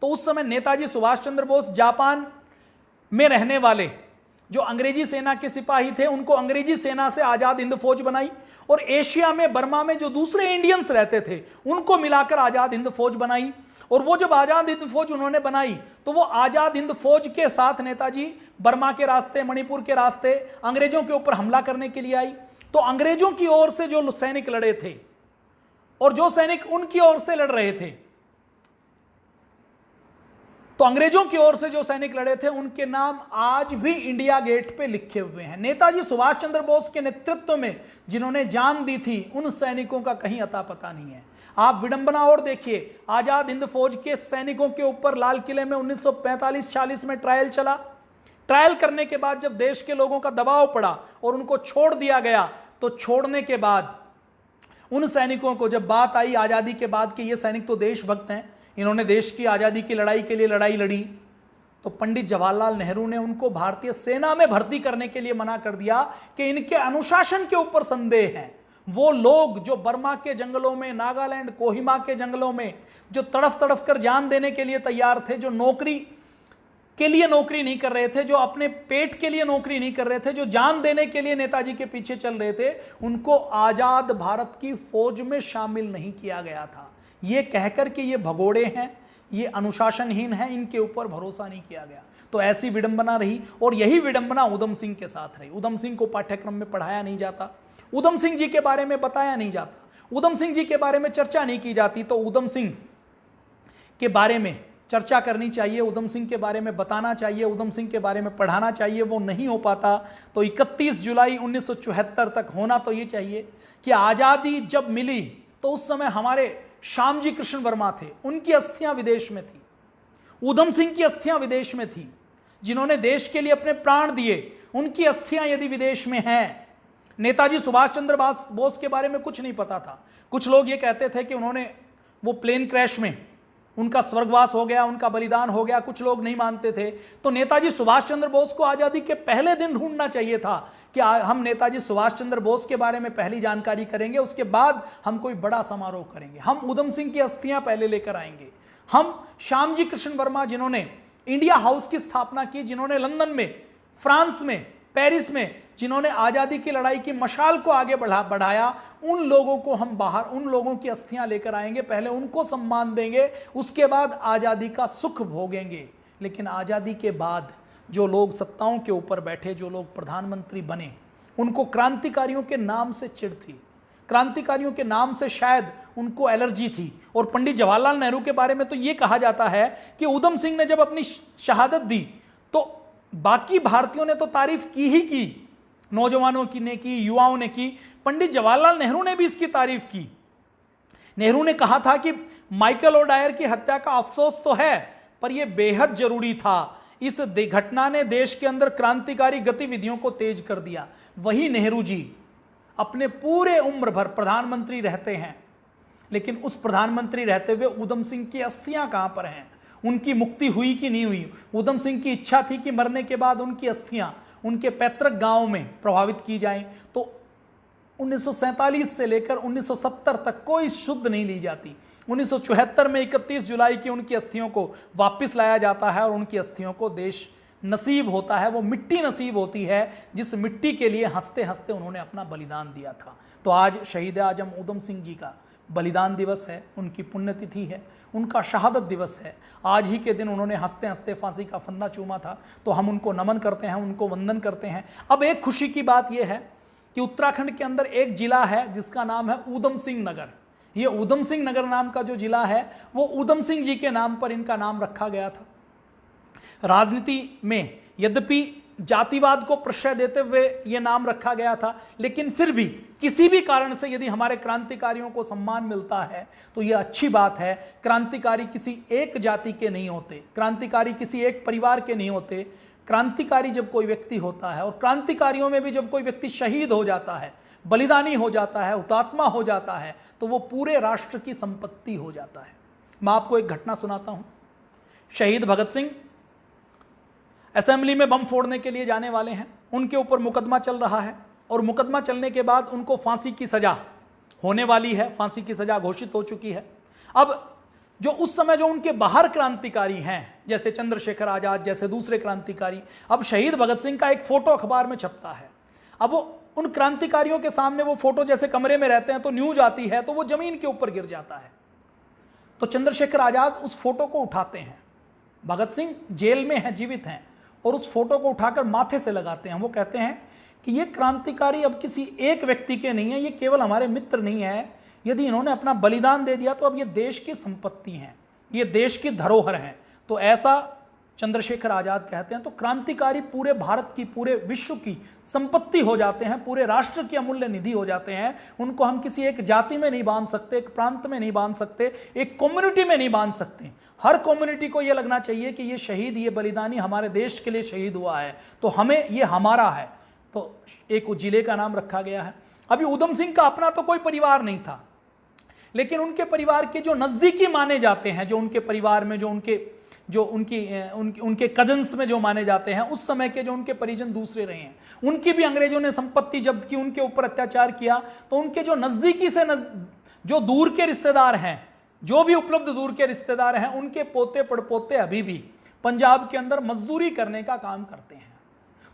तो उस समय नेताजी सुभाष चंद्र बोस जापान में रहने वाले जो अंग्रेजी सेना के सिपाही थे, उनको अंग्रेजी सेना से आजाद हिंद फौज बनाई, और एशिया में, बर्मा में जो दूसरे इंडियंस रहते थे उनको मिलाकर आजाद हिंद फौज बनाई। और वो जब आजाद हिंद फौज उन्होंने बनाई तो वो आजाद हिंद फौज के साथ नेताजी बर्मा के रास्ते, मणिपुर के रास्ते अंग्रेजों के ऊपर हमला करने के लिए आई। तो अंग्रेजों की ओर से जो सैनिक लड़े थे और जो सैनिक उनकी ओर से लड़ रहे थे, तो अंग्रेजों की ओर से जो सैनिक लड़े थे उनके नाम आज भी इंडिया गेट पे लिखे हुए हैं। नेताजी सुभाष चंद्र बोस के नेतृत्व में जिन्होंने जान दी थी, उन सैनिकों का कहीं अता पता नहीं है। आप विडंबना और देखिए, आजाद हिंद फौज के सैनिकों के ऊपर लाल किले में 1945-46 में ट्रायल चला। ट्रायल करने के बाद जब देश के लोगों का दबाव पड़ा और उनको छोड़ दिया गया, तो छोड़ने के बाद उन सैनिकों को जब बात आई आजादी के बाद कि ये सैनिक तो देशभक्त हैं, इन्होंने देश की आजादी की लड़ाई के लिए लड़ाई लड़ी, तो पंडित जवाहरलाल नेहरू ने उनको भारतीय सेना में भर्ती करने के लिए मना कर दिया कि इनके अनुशासन के ऊपर संदेह है। वो लोग जो बर्मा के जंगलों में, नागालैंड, कोहिमा के जंगलों में जो तड़फ तड़फ कर जान देने के लिए तैयार थे, जो नौकरी के लिए नौकरी नहीं कर रहे थे, जो अपने पेट के लिए नौकरी नहीं कर रहे थे, जो जान देने के लिए नेताजी के पीछे चल रहे थे, उनको आजाद भारत की फौज में शामिल नहीं किया गया था। ये कहकर कि ये भगोड़े हैं, ये अनुशासनहीन हैं, इनके ऊपर भरोसा नहीं किया गया। तो ऐसी विडंबना रही, और यही विडंबना उधम सिंह के साथ रही। उधम सिंह को पाठ्यक्रम में पढ़ाया नहीं जाता, उधम सिंह जी के बारे में बताया नहीं जाता, उधम सिंह जी के बारे में चर्चा नहीं की जाती। तो उधम सिंह के बारे में चर्चा करनी चाहिए, उधम सिंह के बारे में बताना चाहिए, उधम सिंह के बारे में पढ़ाना चाहिए, वो नहीं हो पाता। तो 31 जुलाई 1974 तक होना तो ये चाहिए कि आज़ादी जब मिली तो उस समय हमारे श्यामजी कृष्ण वर्मा थे, उनकी अस्थियां विदेश में थी, उधम सिंह की अस्थियां विदेश में थी, जिन्होंने देश के लिए अपने प्राण दिए, उनकी अस्थियां यदि विदेश में हैं। नेताजी सुभाष चंद्र बोस के बारे में कुछ नहीं पता था। कुछ लोग ये कहते थे कि उन्होंने वो प्लेन क्रैश में उनका स्वर्गवास हो गया, उनका बलिदान हो गया, कुछ लोग नहीं मानते थे। तो नेताजी सुभाष चंद्र बोस को आज़ादी के पहले दिन ढूंढना चाहिए था कि हम नेताजी सुभाष चंद्र बोस के बारे में पहली जानकारी करेंगे, उसके बाद हम कोई बड़ा समारोह करेंगे, हम उधम सिंह की अस्थियां पहले लेकर आएंगे, हम श्यामजी कृष्ण वर्मा जिन्होंने इंडिया हाउस की स्थापना की, जिन्होंने लंदन में, फ्रांस में, पेरिस में, जिन्होंने आज़ादी की लड़ाई की मशाल को आगे बढ़ाया, उन लोगों को हम बाहर, उन लोगों की अस्थियां लेकर आएंगे, पहले उनको सम्मान देंगे, उसके बाद आज़ादी का सुख भोगेंगे। लेकिन आज़ादी के बाद जो लोग सत्ताओं के ऊपर बैठे, जो लोग प्रधानमंत्री बने, उनको क्रांतिकारियों के नाम से चिढ़ थी, क्रांतिकारियों के नाम से शायद उनको एलर्जी थी। और पंडित जवाहरलाल नेहरू के बारे में तो ये कहा जाता है कि उधम सिंह ने जब अपनी शहादत दी तो बाकी भारतीयों ने तो तारीफ की ही की, नौजवानों की ने की, युवाओं ने की, पंडित जवाहरलाल नेहरू ने भी इसकी तारीफ की। नेहरू ने कहा था कि माइकल ओडायर की हत्या का अफसोस तो है, पर यह बेहद जरूरी था, इस घटना ने देश के अंदर क्रांतिकारी गतिविधियों को तेज कर दिया। वही नेहरू जी अपने पूरे उम्र भर प्रधानमंत्री रहते हैं, लेकिन उस प्रधानमंत्री रहते हुए उधम सिंह की अस्थियां कहां पर हैं, उनकी मुक्ति हुई कि नहीं हुई। उधम सिंह की इच्छा थी कि मरने के बाद उनकी अस्थियां उनके पैतृक गांव में प्रभावित की जाएं, तो 1947 से लेकर 1970 तक कोई शुद्ध नहीं ली जाती। 1974 में 31 जुलाई की उनकी अस्थियों को वापस लाया जाता है और उनकी अस्थियों को देश नसीब होता है, वो मिट्टी नसीब होती है जिस मिट्टी के लिए हंसते हंसते उन्होंने अपना बलिदान दिया था। तो आज शहीद आजम उधम सिंह जी का बलिदान दिवस है, उनकी पुण्यतिथि है, उनका शहादत दिवस है। आज ही के दिन उन्होंने हंसते हंसते फांसी का फंदा चूमा था, तो हम उनको नमन करते हैं, उनको वंदन करते हैं। अब एक खुशी की बात यह है कि उत्तराखंड के अंदर एक जिला है जिसका नाम है उधम सिंह नगर। ये उधम सिंह नगर नाम का जो जिला है वो उधम सिंह जी के नाम पर इनका नाम रखा गया था। राजनीति में यद्यपि जातिवाद को प्रश्रय देते हुए यह नाम रखा गया था, लेकिन फिर भी किसी भी कारण से यदि हमारे क्रांतिकारियों को सम्मान मिलता है तो यह अच्छी बात है। क्रांतिकारी किसी एक जाति के नहीं होते, क्रांतिकारी किसी एक परिवार के नहीं होते। क्रांतिकारी जब कोई व्यक्ति होता है, और क्रांतिकारियों में भी जब कोई व्यक्ति शहीद हो जाता है, बलिदानी हो जाता है, हुतात्मा हो जाता है, तो वो पूरे राष्ट्र की संपत्ति हो जाता है। मैं आपको एक घटना सुनाता हूं। शहीद भगत सिंह असेंबली में बम फोड़ने के लिए जाने वाले हैं, उनके ऊपर मुकदमा चल रहा है, और मुकदमा चलने के बाद उनको फांसी की सजा होने वाली है, फांसी की सजा घोषित हो चुकी है। अब जो उस समय जो उनके बाहर क्रांतिकारी हैं, जैसे चंद्रशेखर आजाद जैसे दूसरे क्रांतिकारी, अब शहीद भगत सिंह का एक फोटो अखबार में छपता है। अब वो उन क्रांतिकारियों के सामने वो फोटो, जैसे कमरे में रहते हैं तो न्यूज आती है तो वो जमीन के ऊपर गिर जाता है। तो चंद्रशेखर आजाद उस फोटो को उठाते हैं, भगत सिंह जेल में हैं, जीवित हैं, और उस फोटो को उठाकर माथे से लगाते हैं। वो कहते हैं कि ये क्रांतिकारी अब किसी एक व्यक्ति के नहीं है, ये केवल हमारे मित्र नहीं है, यदि इन्होंने अपना बलिदान दे दिया तो अब ये देश की संपत्ति हैं, ये देश की धरोहर हैं। तो ऐसा चंद्रशेखर आजाद कहते हैं। तो क्रांतिकारी पूरे भारत की, पूरे विश्व की संपत्ति हो जाते हैं, पूरे राष्ट्र की अमूल्य निधि हो जाते हैं। उनको हम किसी एक जाति में नहीं बांध सकते, एक प्रांत में नहीं बांध सकते, एक कम्युनिटी में नहीं बांध सकते। हर कम्युनिटी को यह लगना चाहिए कि ये शहीद, ये बलिदानी हमारे देश के लिए शहीद हुआ है, तो हमें ये हमारा है। तो एक जिले का नाम रखा गया है। अभी उधम सिंह का अपना तो कोई परिवार नहीं था, लेकिन उनके परिवार के जो नजदीकी माने जाते हैं, जो उनके परिवार में जो उनके जो उनके कजन्स में जो माने जाते हैं, उस समय के जो उनके परिजन दूसरे रहे हैं, उनकी भी अंग्रेजों ने संपत्ति जब्त की, उनके ऊपर अत्याचार किया। तो उनके जो नजदीकी से जो दूर के रिश्तेदार हैं, जो भी उपलब्ध दूर के रिश्तेदार हैं, उनके पोते पड़पोते अभी भी पंजाब के अंदर मजदूरी करने का काम करते हैं।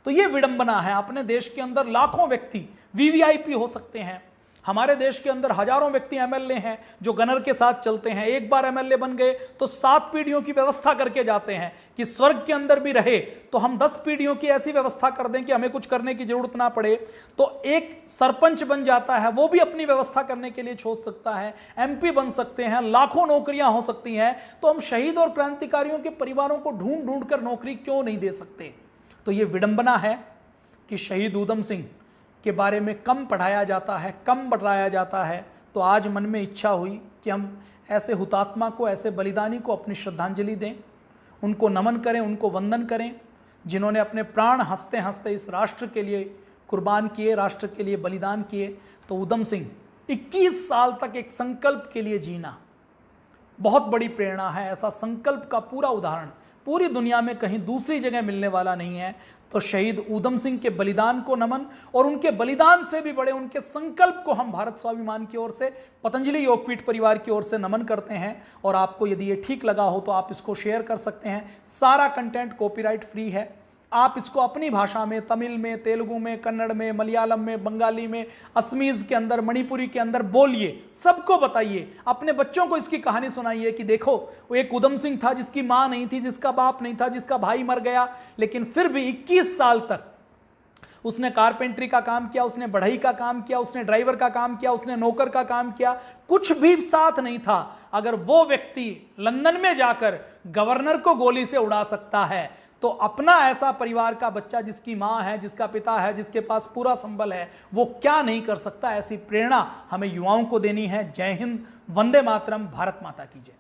तो ये विडंबना है। अपने देश के अंदर लाखों व्यक्ति वीवीआईपी हो सकते हैं, हमारे देश के अंदर हजारों व्यक्ति एमएलए हैं जो गनर के साथ चलते हैं। एक बार एमएलए बन गए तो 7 पीढ़ियों की व्यवस्था करके जाते हैं कि स्वर्ग के अंदर भी रहे तो हम 10 पीढ़ियों की ऐसी व्यवस्था कर दें कि हमें कुछ करने की जरूरत ना पड़े। तो एक सरपंच बन जाता है, वो भी अपनी व्यवस्था करने के लिए सोच सकता है, एमपी बन सकते हैं, लाखों नौकरियां हो सकती हैं। तो हम शहीद और क्रांतिकारियों के परिवारों को ढूंढ ढूंढ कर नौकरी क्यों नहीं दे सकते? तो ये विडंबना है कि शहीद ऊधम सिंह के बारे में कम पढ़ाया जाता है, कम बताया जाता है। तो आज मन में इच्छा हुई कि हम ऐसे हुतात्मा को, ऐसे बलिदानी को अपनी श्रद्धांजलि दें, उनको नमन करें, उनको वंदन करें, जिन्होंने अपने प्राण हंसते हंसते इस राष्ट्र के लिए कुर्बान किए, राष्ट्र के लिए बलिदान किए। तो ऊधम सिंह 21 साल तक एक संकल्प के लिए जीना बहुत बड़ी प्रेरणा है। ऐसा संकल्प का पूरा उदाहरण पूरी दुनिया में कहीं दूसरी जगह मिलने वाला नहीं है। तो शहीद ऊधम सिंह के बलिदान को नमन, और उनके बलिदान से भी बड़े उनके संकल्प को हम भारत स्वाभिमान की ओर से, पतंजलि योगपीठ परिवार की ओर से नमन करते हैं। और आपको यदि ये ठीक लगा हो तो आप इसको शेयर कर सकते हैं। सारा कंटेंट कॉपीराइट फ्री है। आप इसको अपनी भाषा में, तमिल में, तेलुगु में, कन्नड़ में, मलयालम में, बंगाली में, असमीज के अंदर, मणिपुरी के अंदर बोलिए, सबको बताइए, अपने बच्चों को इसकी कहानी सुनाइए कि देखो वो एक ऊधम सिंह था जिसकी मां नहीं थी, जिसका बाप नहीं था, जिसका भाई मर गया, लेकिन फिर भी 21 साल तक उसने कारपेंट्री का काम किया, उसने बढ़ई का काम किया, उसने ड्राइवर का काम किया, उसने नौकर का काम किया, कुछ भी साथ नहीं था। अगर वो व्यक्ति लंदन में जाकर गवर्नर को गोली से उड़ा सकता है तो अपना ऐसा परिवार का बच्चा जिसकी मां है, जिसका पिता है, जिसके पास पूरा संबल है, वो क्या नहीं कर सकता? ऐसी प्रेरणा हमें युवाओं को देनी है। जय हिंद, वंदे मातरम, भारत माता की जय।